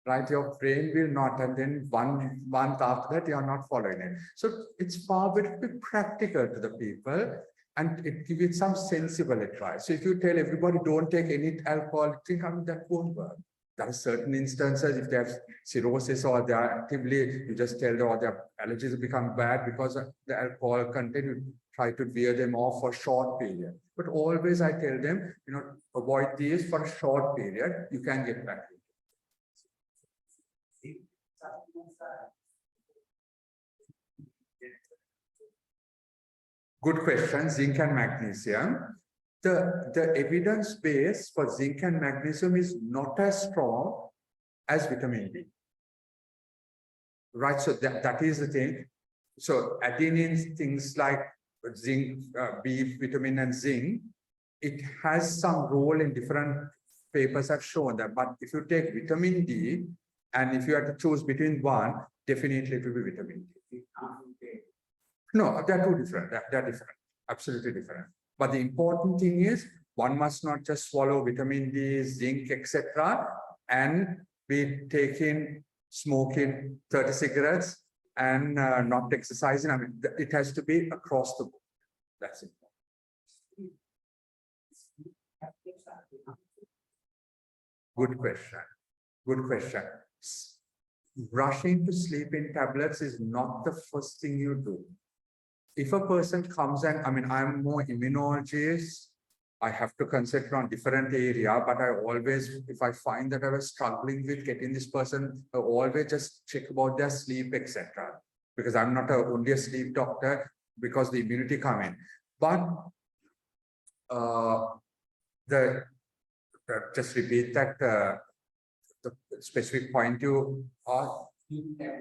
right? Your brain will not. And then 1 month after that, you are not following it. So it's far better to be practical to the people, and it gives it some sensible advice. So if you tell everybody don't take any alcohol, that won't work. There are certain instances, if they have cirrhosis or they are actively, you just tell them, or their allergies become bad because of the alcohol content, you try to veer them off for a short period. But always I tell them, avoid these for a short period, you can get back. Good question, zinc and magnesium. The evidence base for zinc and magnesium is not as strong as vitamin D. Right, so that is the thing. So adding in things like zinc, B vitamin and zinc, it has some role in different papers have shown that. But if you take vitamin D And if you had to choose between one, definitely it will be vitamin D. No, they're two different. They're different, absolutely different. But the important thing is one must not just swallow vitamin D, zinc, etc., and be taking, smoking 30 cigarettes and not exercising. I mean, it has to be across the board. That's it. Good question. Good question. Rushing to sleep in tablets is not the first thing you do. If a person comes and, I mean, I'm more immunologist, I have to concentrate on different area, but I always, if I find that I was struggling with getting this person, I always just check about their sleep, etc. Because I'm not only a sleep doctor, because the immunity come in. But just repeat that the specific point you are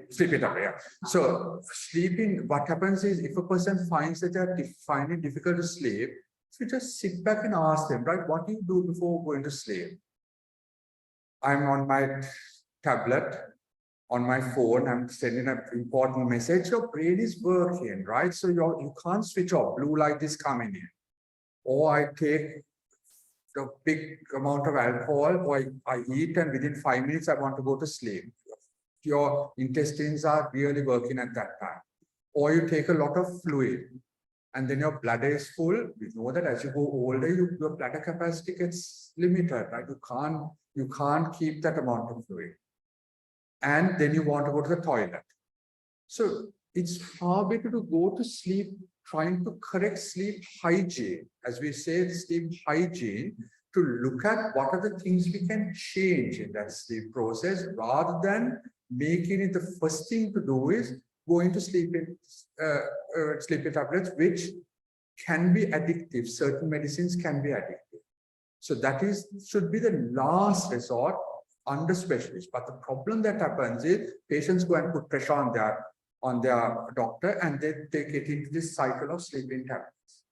sleeping. Yeah. So sleeping, what happens is if a person finds that they find it difficult to sleep, so just sit back and ask them, right, what do you do before going to sleep? I'm on my tablet, on my phone, I'm sending an important message, your brain is working, right? So you can't switch off, blue light is coming in. Or I take a big amount of alcohol, or I eat and within 5 minutes I want to go to sleep. Your intestines are really working at that time. Or you take a lot of fluid and then your bladder is full. We know that as you go older, your bladder capacity gets limited, right? You can't keep that amount of fluid. And then you want to go to the toilet. So it's far better to go to sleep, trying to correct sleep hygiene. As we say, sleep hygiene, to look at what are the things we can change in that sleep process, rather than making it the first thing to do is going to sleeping tablets, which can be addictive. Certain medicines can be addictive. So that should be the last resort under specialists. But the problem that happens is patients go and put pressure on their doctor, and then they get into this cycle of sleeping tablets,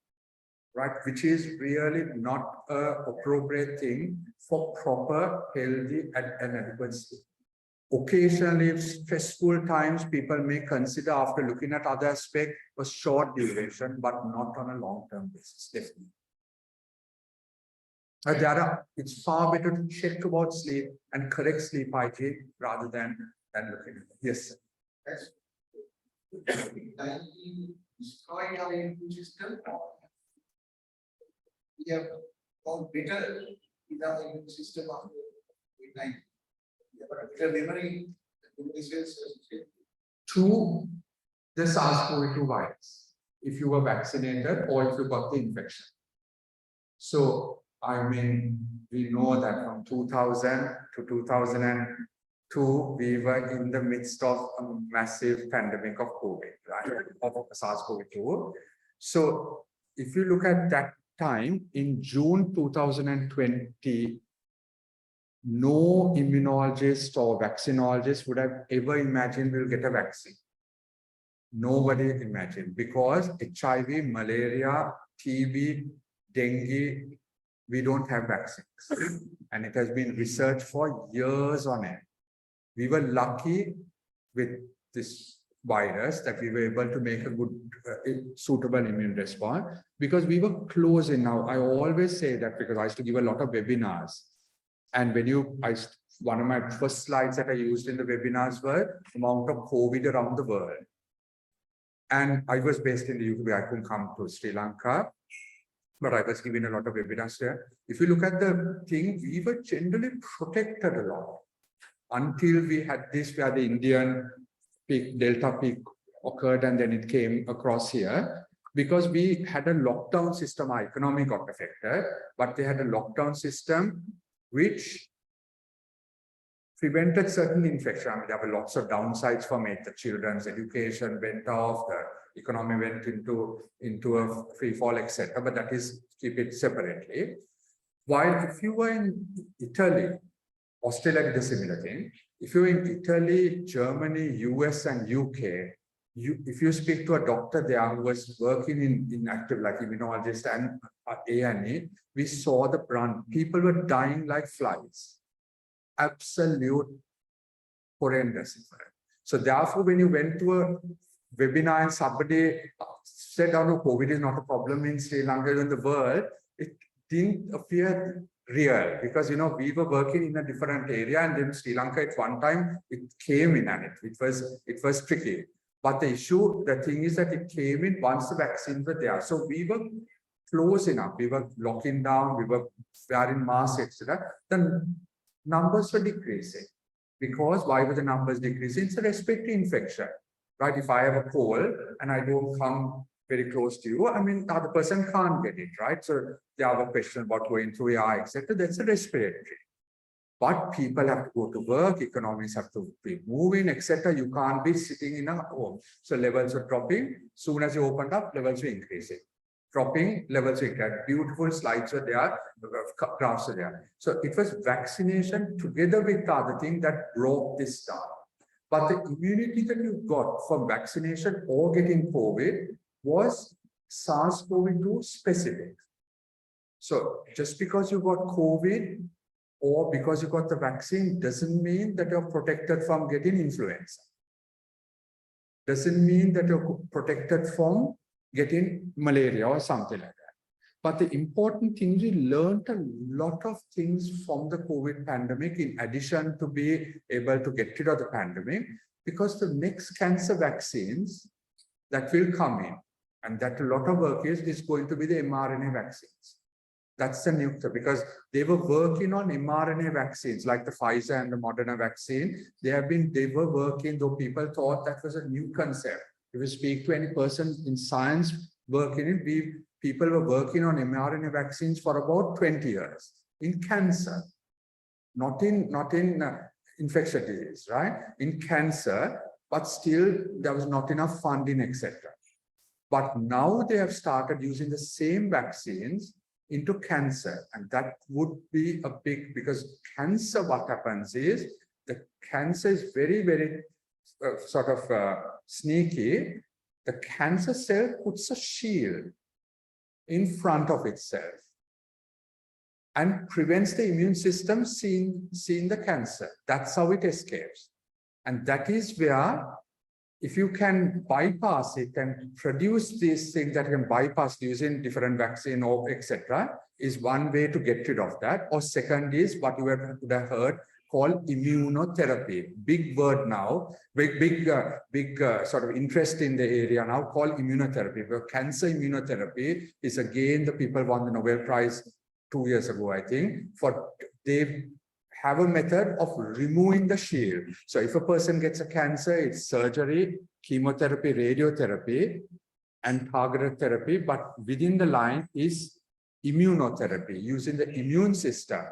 right? Which is really not an appropriate thing for proper, healthy, and adequate sleep. Occasionally, stressful times, people may consider, after looking at other aspects, a short duration, but not on a long-term basis, definitely. It's far better to check about sleep and correct sleep hygiene rather than looking at it. Yes. Destroyed our immune system. We have gone better in our immune system after COVID-19. We have a better memory. To the SARS-CoV-2 virus, if you were vaccinated or if you got the infection. So, I mean, we know that from 2000 to 2002, we were in the midst of a massive pandemic of COVID, right? Of SARS-CoV-2. So, if you look at that time, in June 2020, no immunologist or vaccinologist would have ever imagined we'll get a vaccine. Nobody imagined, because HIV, malaria, TB, dengue, we don't have vaccines. And it has been researched for years on end. We were lucky with this virus that we were able to make a good, suitable immune response, because we were close in. Now, I always say that because I used to give a lot of webinars. And when one of my first slides that I used in the webinars were amount of COVID around the world. And I was based in the UK, I couldn't come to Sri Lanka, but I was giving a lot of webinars there. If you look at the thing, we were generally protected a lot until we had this, where the Indian peak, Delta peak occurred, and then it came across here. Because we had a lockdown system, our economy got affected, but they had a lockdown system which prevented certain infection. I mean, there were lots of downsides from it. The children's education went off, the economy went into a free fall, etc. But that is, keep it separately. While if you were in Italy, Australia did a similar thing. If you're in Italy, Germany, US, and UK, if you speak to a doctor there who was working in active, like immunologist and A&E, we saw the brunt. People were dying like flies. Absolute horrendous. So therefore, when you went to a webinar and somebody said, oh no, COVID is not a problem in Sri Lanka or in the world, it didn't appear real because, you know, we were working in a different area and then Sri Lanka at one time, it came in and it was tricky. But the issue, the thing is that it came in once the vaccines were there. So we were close enough. We were locking down, we were wearing masks, etc. The numbers were decreasing. Because why were the numbers decreasing? It's a respiratory infection, right? If I have a cold and I don't come very close to you, I mean, the other person can't get it, right? So they have a question about going through air, etc. That's a respiratory. But people have to go to work, economies have to be moving, etc. You can't be sitting in a home. So levels are dropping. Soon as you opened up, levels were increasing. Dropping, levels were increasing. Beautiful slides were there, graphs are there. So it was vaccination together with the other thing that broke this down. But the immunity that you got from vaccination or getting COVID was SARS-CoV-2 specific. So just because you got COVID or because you got the vaccine doesn't mean that you're protected from getting influenza. Doesn't mean that you're protected from getting malaria or something like that. But the important thing is we learned a lot of things from the COVID pandemic in addition to be able to get rid of the pandemic, because the next cancer vaccines that will come in, and that a lot of work is going to be the mRNA vaccines. That's the new thing, because they were working on mRNA vaccines like the Pfizer and the Moderna vaccine. They were working, though people thought that was a new concept. If you speak to any person in science working in, people were working on mRNA vaccines for about 20 years in cancer, not in infectious disease, right? In cancer, but still there was not enough funding, etc. But now they have started using the same vaccines into cancer, and that would be a big, because cancer, what happens is the cancer is very, very sneaky. The cancer cell puts a shield in front of itself and prevents the immune system seeing the cancer. That's how it escapes. And that is where, if you can bypass it and produce these things that can bypass using different vaccine or etc., is one way to get rid of that. Or second is what you would have heard called immunotherapy. Big word now, big sort of interest in the area now called immunotherapy. Where cancer immunotherapy is again, the people won the Nobel Prize 2 years ago, I think, they have a method of removing the shield. So if a person gets a cancer, it's surgery, chemotherapy, radiotherapy, and targeted therapy. But within the line is immunotherapy, using the immune system.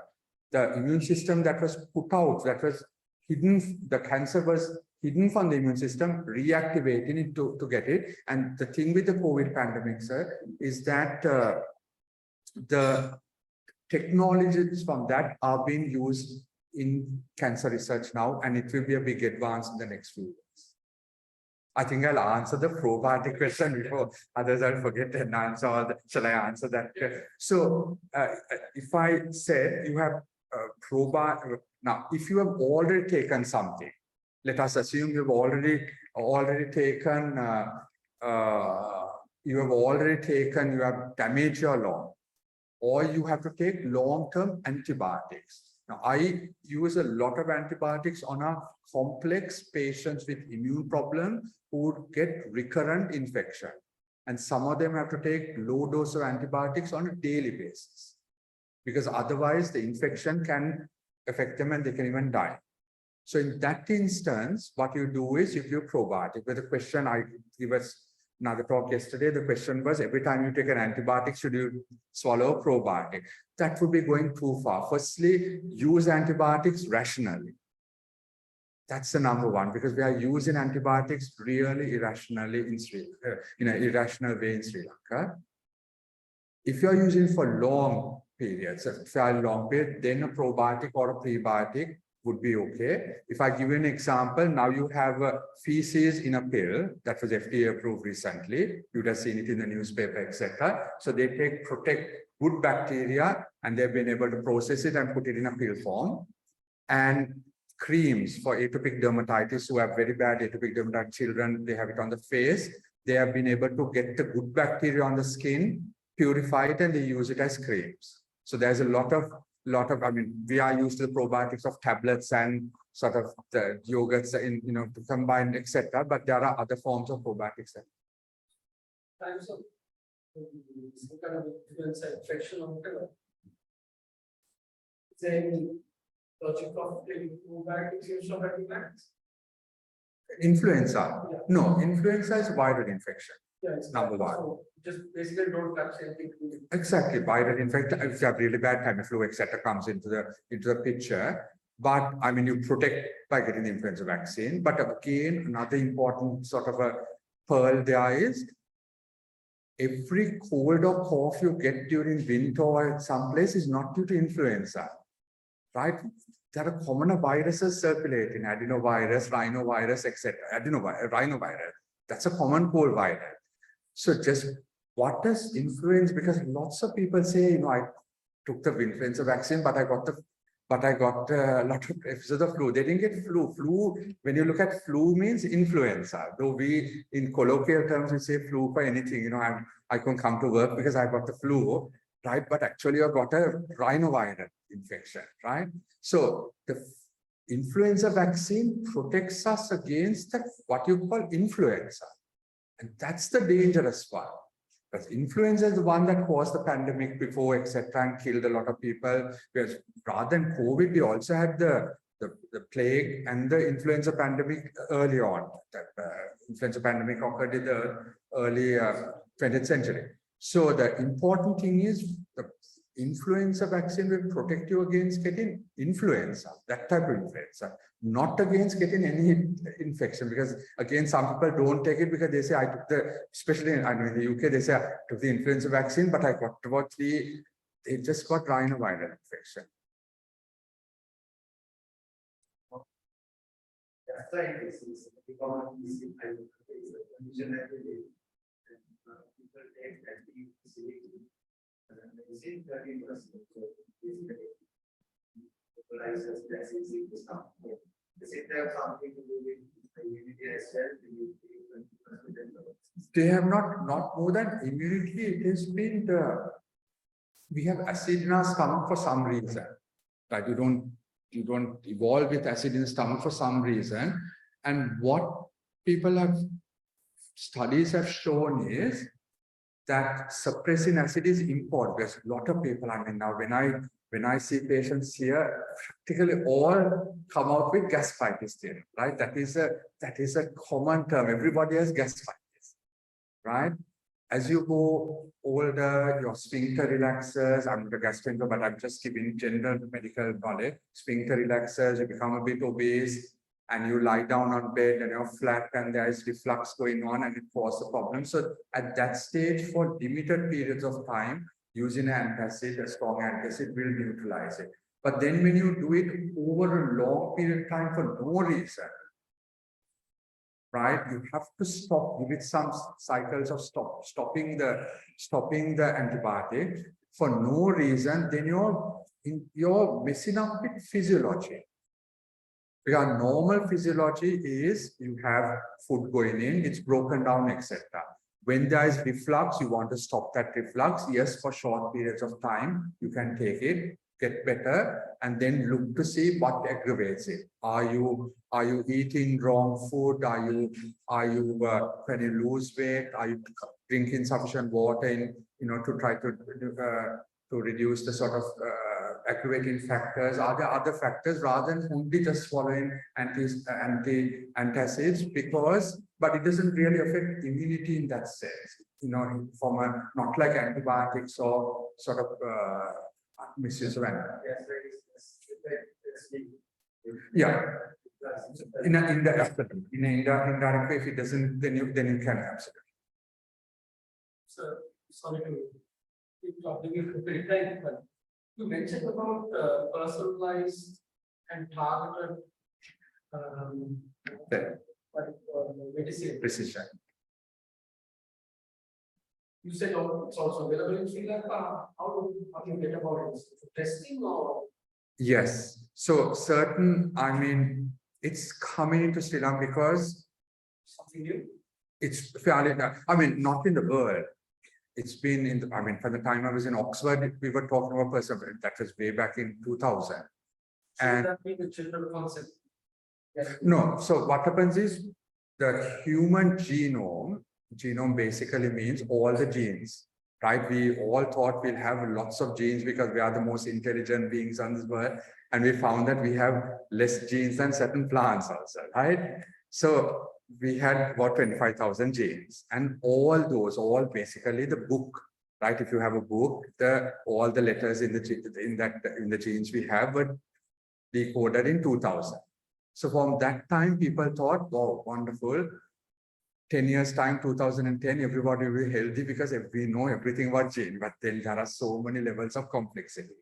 The immune system that was put out, that was hidden, the cancer was hidden from the immune system, reactivating it to get it. And the thing with the COVID pandemic, sir, is that the technologies from that are being used in cancer research now, and it will be a big advance in the next few years. I think I'll answer the probiotic question before others I'll forget and answer all the, shall I answer that? So if I said you have probiotic, now if you have already taken something, let us assume you've already taken, you have damaged your lung, or you have to take long-term antibiotics. Now, I use a lot of antibiotics on a complex patients with immune problem who would get recurrent infection. And some of them have to take low dose of antibiotics on a daily basis, because otherwise the infection can affect them and they can even die. So in that instance, what you do is you give probiotic. With the question I give us another talk yesterday, the question was, every time you take an antibiotic, should you swallow a probiotic? That would be going too far. Firstly, use antibiotics rationally. That's the number one, because we are using antibiotics really irrationally in an irrational way in Sri Lanka. If you're using for long periods, a fairly long period, then a probiotic or a prebiotic would be okay. If I give you an example, now you have feces in a pill that was FDA approved recently. You'd have seen it in the newspaper, etc. So they protect good bacteria, and they've been able to process it and put it in a pill form. And creams for atopic dermatitis who have very bad atopic dermatitis children, they have it on the face. They have been able to get the good bacteria on the skin, purify it, and they use it as creams. So there's a lot of, I mean, we are used to the probiotics of tablets and sort of the yogurts in, to combine, etc. But there are other forms of probiotics. Times of some kind of influenza infection or whatever. Is there any logic of taking probiotics instead of antibiotics? Influenza? Yeah. No, influenza is viral infection. Yeah, it's Number one. So just basically don't touch anything. Exactly, viral infection. If you have really bad Tamiflu, etc., comes into the picture. But I mean, you protect by getting the influenza vaccine. But again, another important sort of a pearl there is every cold or cough you get during winter or at some place is not due to influenza, right? There are common viruses circulating, adenovirus, rhinovirus, etc. Rhinovirus. That's a common cold virus. So just what does influence? Because lots of people say, I took the influenza vaccine, but I got a lot of episodes of flu. They didn't get flu. Flu, when you look at flu, means influenza. Though we, in colloquial terms, we say flu for anything. I couldn't come to work because I got the flu, right? But actually, I got a rhinovirus infection, right? So the influenza vaccine protects us against what you call influenza. And that's the dangerous one. Because influenza is the one that caused the pandemic before, etc., and killed a lot of people. Because rather than COVID, we also had the plague and the influenza pandemic early on. That influenza pandemic occurred in the early 20th century. So the important thing is the influenza vaccine will protect you against getting influenza, that type of influenza, not against getting any infection. Because again, some people don't take it because they say, I took especially in the UK, they say, I took the influenza vaccine, but I got about they just got rhinovirus infection. They have not more than immunity. It has been we have acid in our stomach for some reason. Right? You don't evolve with acid in the stomach for some reason. And what studies have shown is that suppressing acid is important. Because a lot of people, now when I see patients here, practically all come out with gastritis theory, right? That is a common term. Everybody has gastritis, right? As you go older, your sphincter relaxes. I'm not a gastroenterologist, but I'm just giving general medical knowledge. Sphincter relaxes, you become a bit obese, and you lie down on bed and you're flat, and there is reflux going on, and it causes a problem. So at that stage, for limited periods of time, using an antacid, a strong antacid, will neutralize it. But then when you do it over a long period of time for no reason, right, you have to stop, give it some cycles of stopping the antibiotic for no reason, then you're messing up with physiology. Because normal physiology is you have food going in, it's broken down, etc. When there is reflux, you want to stop that reflux. Yes, for short periods of time, you can take it, get better, and then look to see what aggravates it. Are you eating wrong food? Are you when you lose weight? Are you drinking sufficient water to try to reduce the sort of aggravating factors? Are there other factors rather than only just swallowing antacids? But it doesn't really affect immunity in that sense. From not like antibiotics or sort of misuse of antibiotics. Yeah. In an indirect way, if it doesn't, then you can absolutely. So sorry to keep talking very tight, but you mentioned about personalized and targeted medicine. Precision. You said it's also available in Sri Lanka. How do you get about it? Testing or Yes. So certain, I mean, it's coming into Sri Lanka because Something new? it's fairly, I mean, not in the world. It's been in the, I mean, from the time I was in Oxford, we were talking about person, that was way back in 2000. Should And that be the children concept? Yeah. no, so what happens is the human genome basically means all the genes, right? We all thought we'll have lots of genes because we are the most intelligent beings on this world. And we found that we have less genes than certain plants also, right? So we had about 25,000 genes, and all basically the book, right? If you have a book, all the letters in the genes we have were decoded in 2000. So from that time, people thought, wow, wonderful. 10 years time, 2010, everybody will be healthy because we know everything about gene, but then there are so many levels of complexity.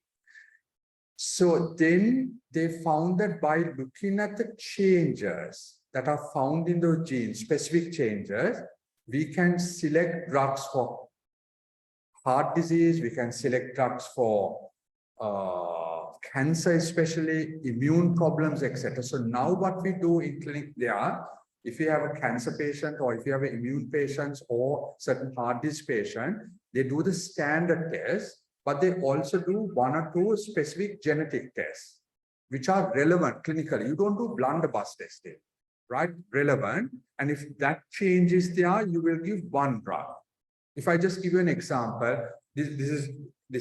So then they found that by looking at the changes that are found in those genes, specific changes, we can select drugs for heart disease, we can select drugs for cancer, especially immune problems, etc. So now what we do in clinic there, if you have a cancer patient or if you have an immune patient or certain heart disease patient, they do the standard test, but they also do 1 or 2 specific genetic tests, which are relevant clinically. You don't do blunderbuss testing, right? Relevant. And if that change is there, you will give 1 drug. If I just give you an example, this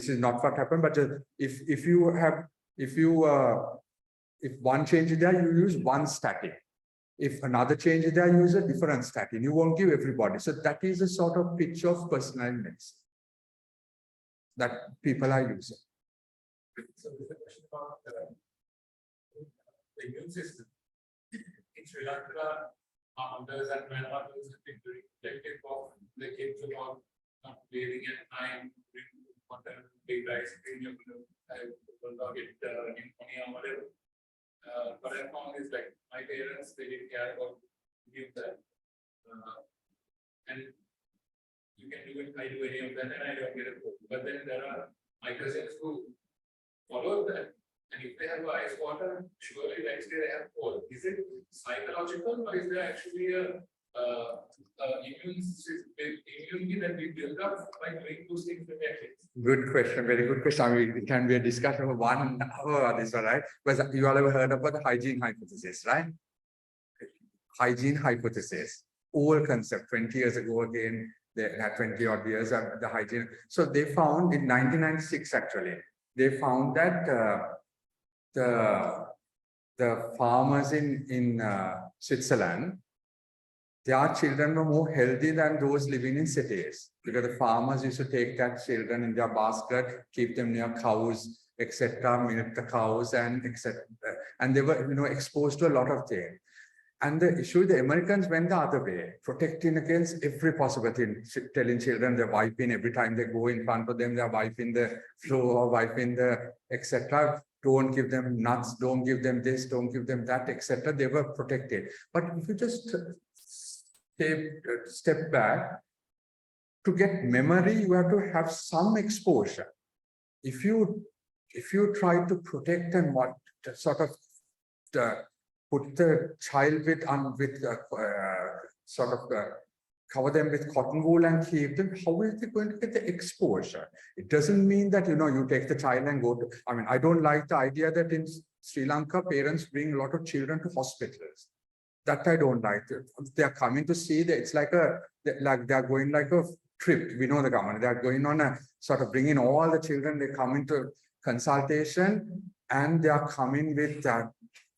is not what happened, but if one change is there, you use 1 statin. If another change is there, you use a different statin. You won't give everybody. So that is a sort of picture of personalized medicine that people are using. So there's a question about the immune system. In Sri Lanka, our mothers and grandmothers have been very protective of the kids about not bathing at night, drinking water, big rice, cream, I will not get pneumonia or whatever. But I found is like my parents, they didn't care about give that. And you can do it, I do any of that and I don't get a cold. But then there are my cousins who follow that. And if they have ice water, surely next day they have cold. Is it psychological or is there actually a immunity that we build up by doing those things with their kids? Good question, very good question. I mean, it can be a discussion of 1 hour on this one, right? But you all ever heard about the hygiene hypothesis, right? Hygiene hypothesis, old concept, 20 years ago again, they had 20 odd years of the hygiene. So they found in 1996, actually, they found that the farmers in Switzerland, their children were more healthy than those living in cities because the farmers used to take their children in their basket, keep them near cows, etc., milk the cows, and etc. And they were, exposed to a lot of things. And the issue, the Americans went the other way, protecting against every possible thing, telling children they're wiping every time they go in front of them, they're wiping the floor, wiping the etc. Don't give them nuts, don't give them this, don't give them that, etc. They were protected. But if you just step back, to get memory, you have to have some exposure. If you try to protect and sort of put the child with cover them with cotton wool and keep them, how is they going to get the exposure? It doesn't mean that, you take the child and go to, I don't like the idea that in Sri Lanka, parents bring a lot of children to hospitals. That I don't like. They're coming to see that it's like they're going like a trip. We know the government, they're going on a sort of bringing all the children, they come into consultation and they are coming with that.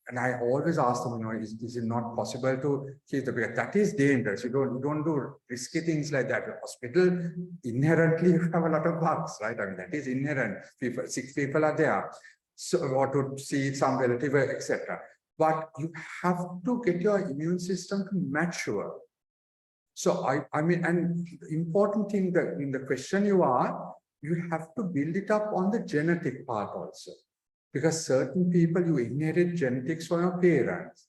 And I always ask them, is it not possible to keep the because that is dangerous. You don't do risky things like that. The hospital inherently you have a lot of bugs, right? That is inherent. Sick people are there. So or to see some relative, etc. But you have to get your immune system to mature. So and the important thing that in the question you have to build it up on the genetic part also. Because certain people, you inherit genetics from your parents,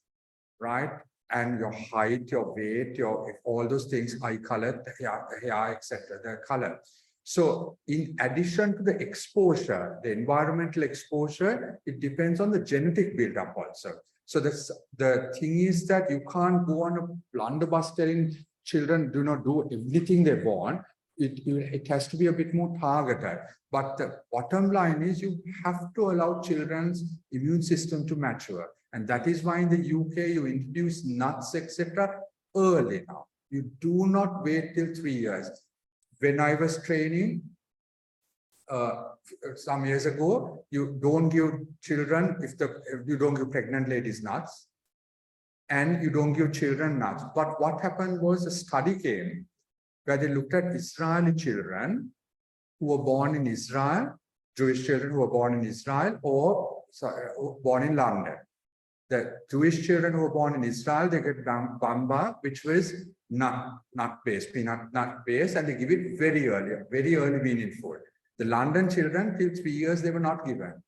right? And your height, your weight, all those things, eye color, hair, etc., the color. So in addition to the exposure, the environmental exposure, it depends on the genetic build-up also. So the thing is that you can't go on a blunderbuss telling children do not do everything they want. It has to be a bit more targeted. But the bottom line is you have to allow children's immune system to mature. And that is why in the UK, you introduce nuts, etc. early now. You do not wait till 3 years. When I was training, some years ago, you don't give children, if you don't give pregnant ladies nuts, and you don't give children nuts. But what happened was a study came where they looked at Israeli children who were born in Israel, Jewish children who were born in Israel, or born in London. The Jewish children who were born in Israel, they get bamba, which was nut-based, peanut nut-based, and they give it very early weaning food. The London children, till 3 years, they were not given.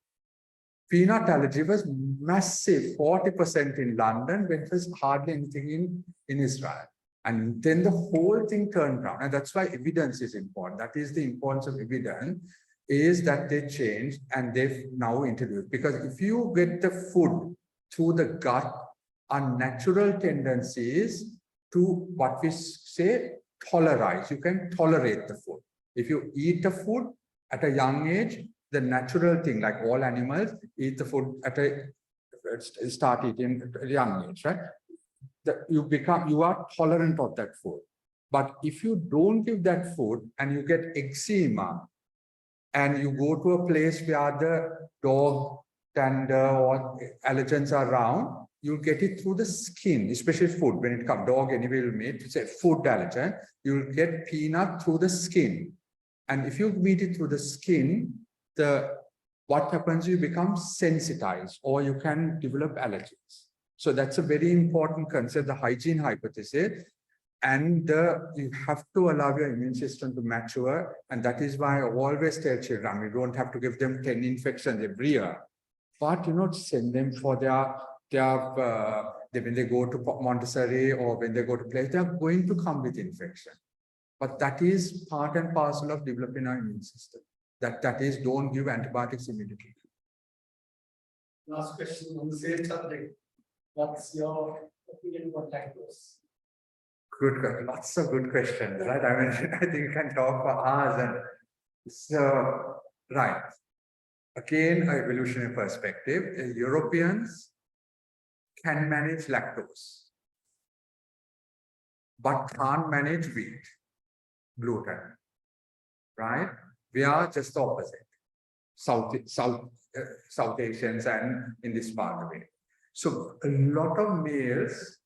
Peanut allergy was massive, 40% in London, when it was hardly anything in Israel. And then the whole thing turned around. And that's why evidence is important. That is the importance of evidence, is that they changed and they've now introduced. Because if you get the food through the gut, our natural tendencies to what we say, tolerize. You can tolerate the food. If you eat the food at a young age, the natural thing, like all animals, eat the food start eating at a young age, right? You are tolerant of that food. But if you don't give that food and you get eczema and you go to a place where the dog tender or allergens are around, you'll get it through the skin, especially food. When it comes, dog anyway will meet, say food allergen, you'll get peanut through the skin. And if you meet it through the skin, what happens, you become sensitized or you can develop allergies. So that's a very important concept, the hygiene hypothesis. And you have to allow your immune system to mature. And that is why I always tell children, we don't have to give them 10 infections every year. But send them for when they go to Montessori or when they go to play, they're going to come with infection. But that is part and parcel of developing our immune system. That is, don't give antibiotics immediately. Last question on the same subject. What's your opinion on lactose? Good, lots of good questions, right? I mean, I think we can talk for hours. And so, right. Again, evolutionary perspective, Europeans can manage lactose, but can't manage wheat, gluten, right? We are just the opposite. South Asians and in this part of it. So a lot of males,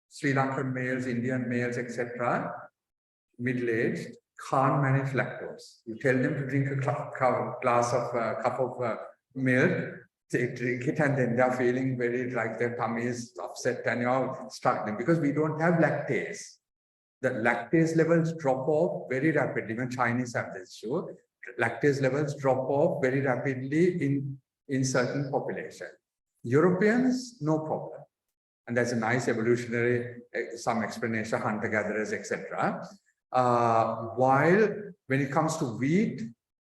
Sri Lankan males, Indian males, etc., middle-aged, can't manage lactose. You tell them to drink a cup of milk, they drink it, and then they're feeling very like their tummy is upset and you're struggling because we don't have lactase. The lactase levels drop off very rapidly. Even Chinese have this issue. Lactase levels drop off very rapidly in certain population. Europeans, no problem. And there's a nice evolutionary, some explanation, hunter-gatherers, etc. While when it comes to wheat,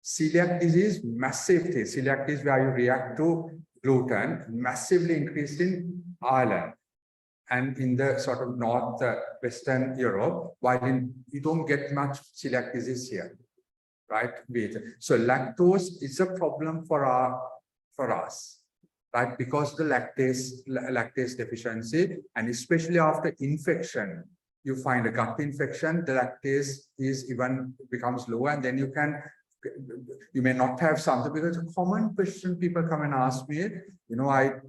celiac disease, massive thing. Celiac disease where you react to gluten, massively increased in Ireland and in the sort of Western Europe, while you don't get much celiac disease here, right? So lactose is a problem for us, right? Because the lactase deficiency, and especially after infection, you find a gut infection, the lactase becomes low, and then you may not have something. Because a common question people come and ask me, I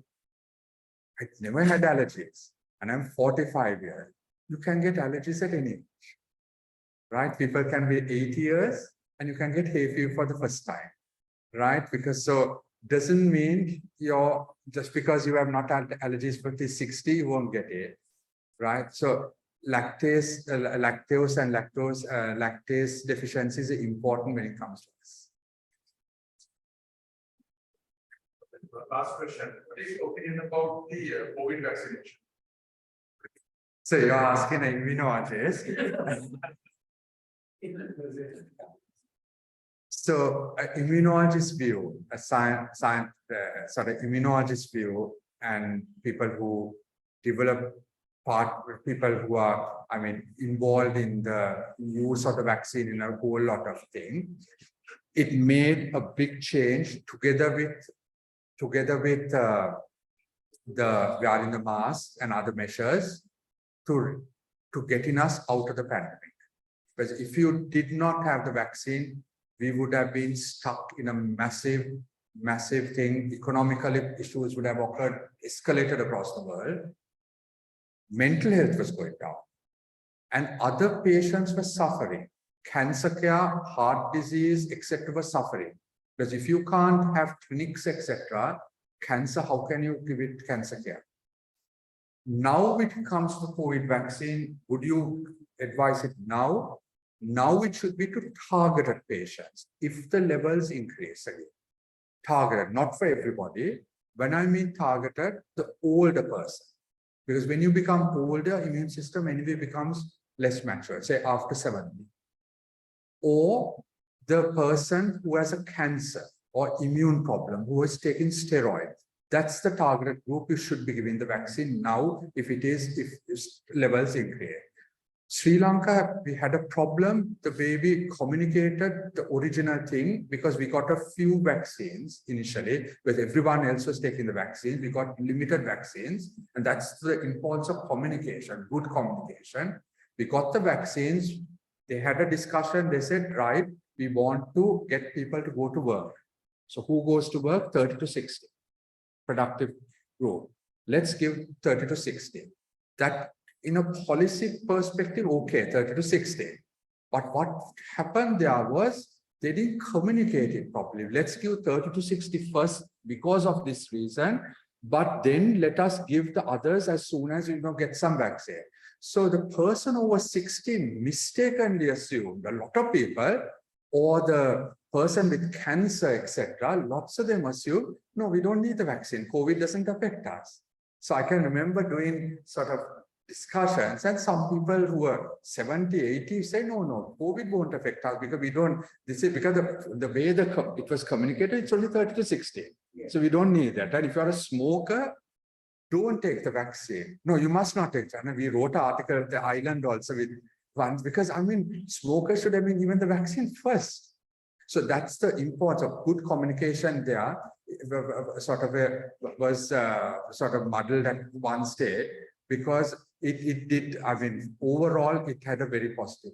never had allergies and I'm 45 years. You can get allergies at any age, right? People can be 80 years and you can get hay fever for the first time, right? Because so doesn't mean just because you have not had allergies for 60, you won't get it, right? So lactase and lactase deficiency is important when it comes to this. Last question. What is your opinion about the COVID vaccination? So you're asking immunologist. So, immunologist view, a immunologist view, and people who develop people who are, involved in the use of the vaccine in a whole lot of things. It made a big change together with the wearing the mask and other measures to getting us out of the pandemic. Because if you did not have the vaccine, we would have been stuck in a massive thing. Economically, issues would have occurred, escalated across the world. Mental health was going down. And other patients were suffering. Cancer care, heart disease, etc. were suffering. Because if you can't have clinics, etc., cancer, how can you give it cancer care? Now when it comes to COVID vaccine, would you advise it now? Now it should be to targeted patients. If the levels increase again, targeted, not for everybody. When I mean targeted, the older person. Because when you become older, immune system anyway becomes less mature, say after 70. Or the person who has a cancer or immune problem, who has taken steroids. That's the targeted group you should be giving the vaccine now if levels increase. Sri Lanka, we had a problem the way we communicated the original thing, because we got a few vaccines initially, with everyone else was taking the vaccine. We got limited vaccines, and that's the importance of communication, good communication. We got the vaccines, they had a discussion, they said, right, we want to get people to go to work. So who goes to work? 30 to 60. Productive group. Let's give 30 to 60. That in a policy perspective, okay, 30 to 60. But what happened there was they didn't communicate it properly. Let's give 30 to 60 first because of this reason, but then let us give the others as soon as we get some vaccine. So the person over 16 mistakenly assumed, a lot of people, or the person with cancer, etc., lots of them assume, no, we don't need the vaccine. COVID doesn't affect us. So I can remember doing sort of discussions, and some people who are 70, 80 say, no, COVID won't affect us because we don't, this is because the way it was communicated, it's only 30 to 60. Yeah. So we don't need that. And if you're a smoker, don't take the vaccine. No, you must not take it. And we wrote an article at the island also with ones, because smokers should have been given the vaccine first. So that's the importance of good communication there. Was muddled at one stage, because it did, overall, it had a very positive.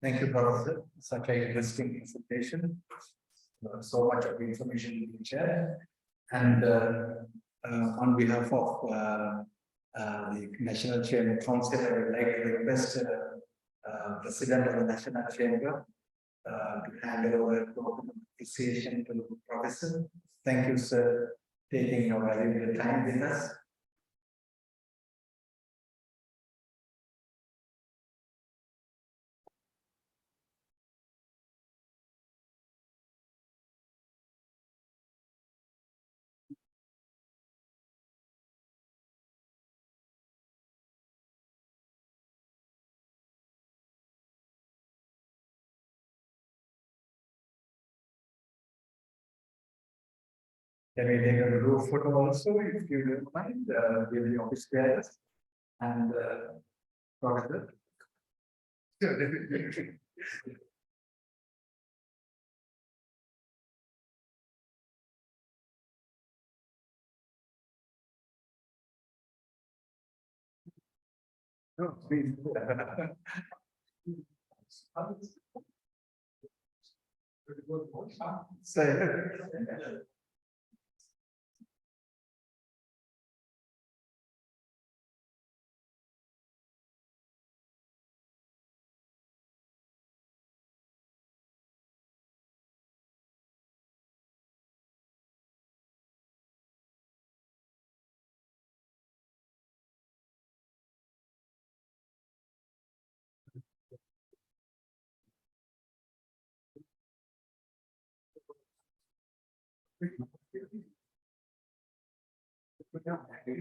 Thank you, Professor. Such an interesting presentation. So much of information you can share. And on behalf of the National Chamber Council, I would like to request President of the National Chamber to hand over the appreciation to the Professor. Thank you, sir, taking your valuable time with us. Can we take a group photo also, if you don't mind, with the office bearers and Professor? Sure, definitely. No, please. Say. Thank you.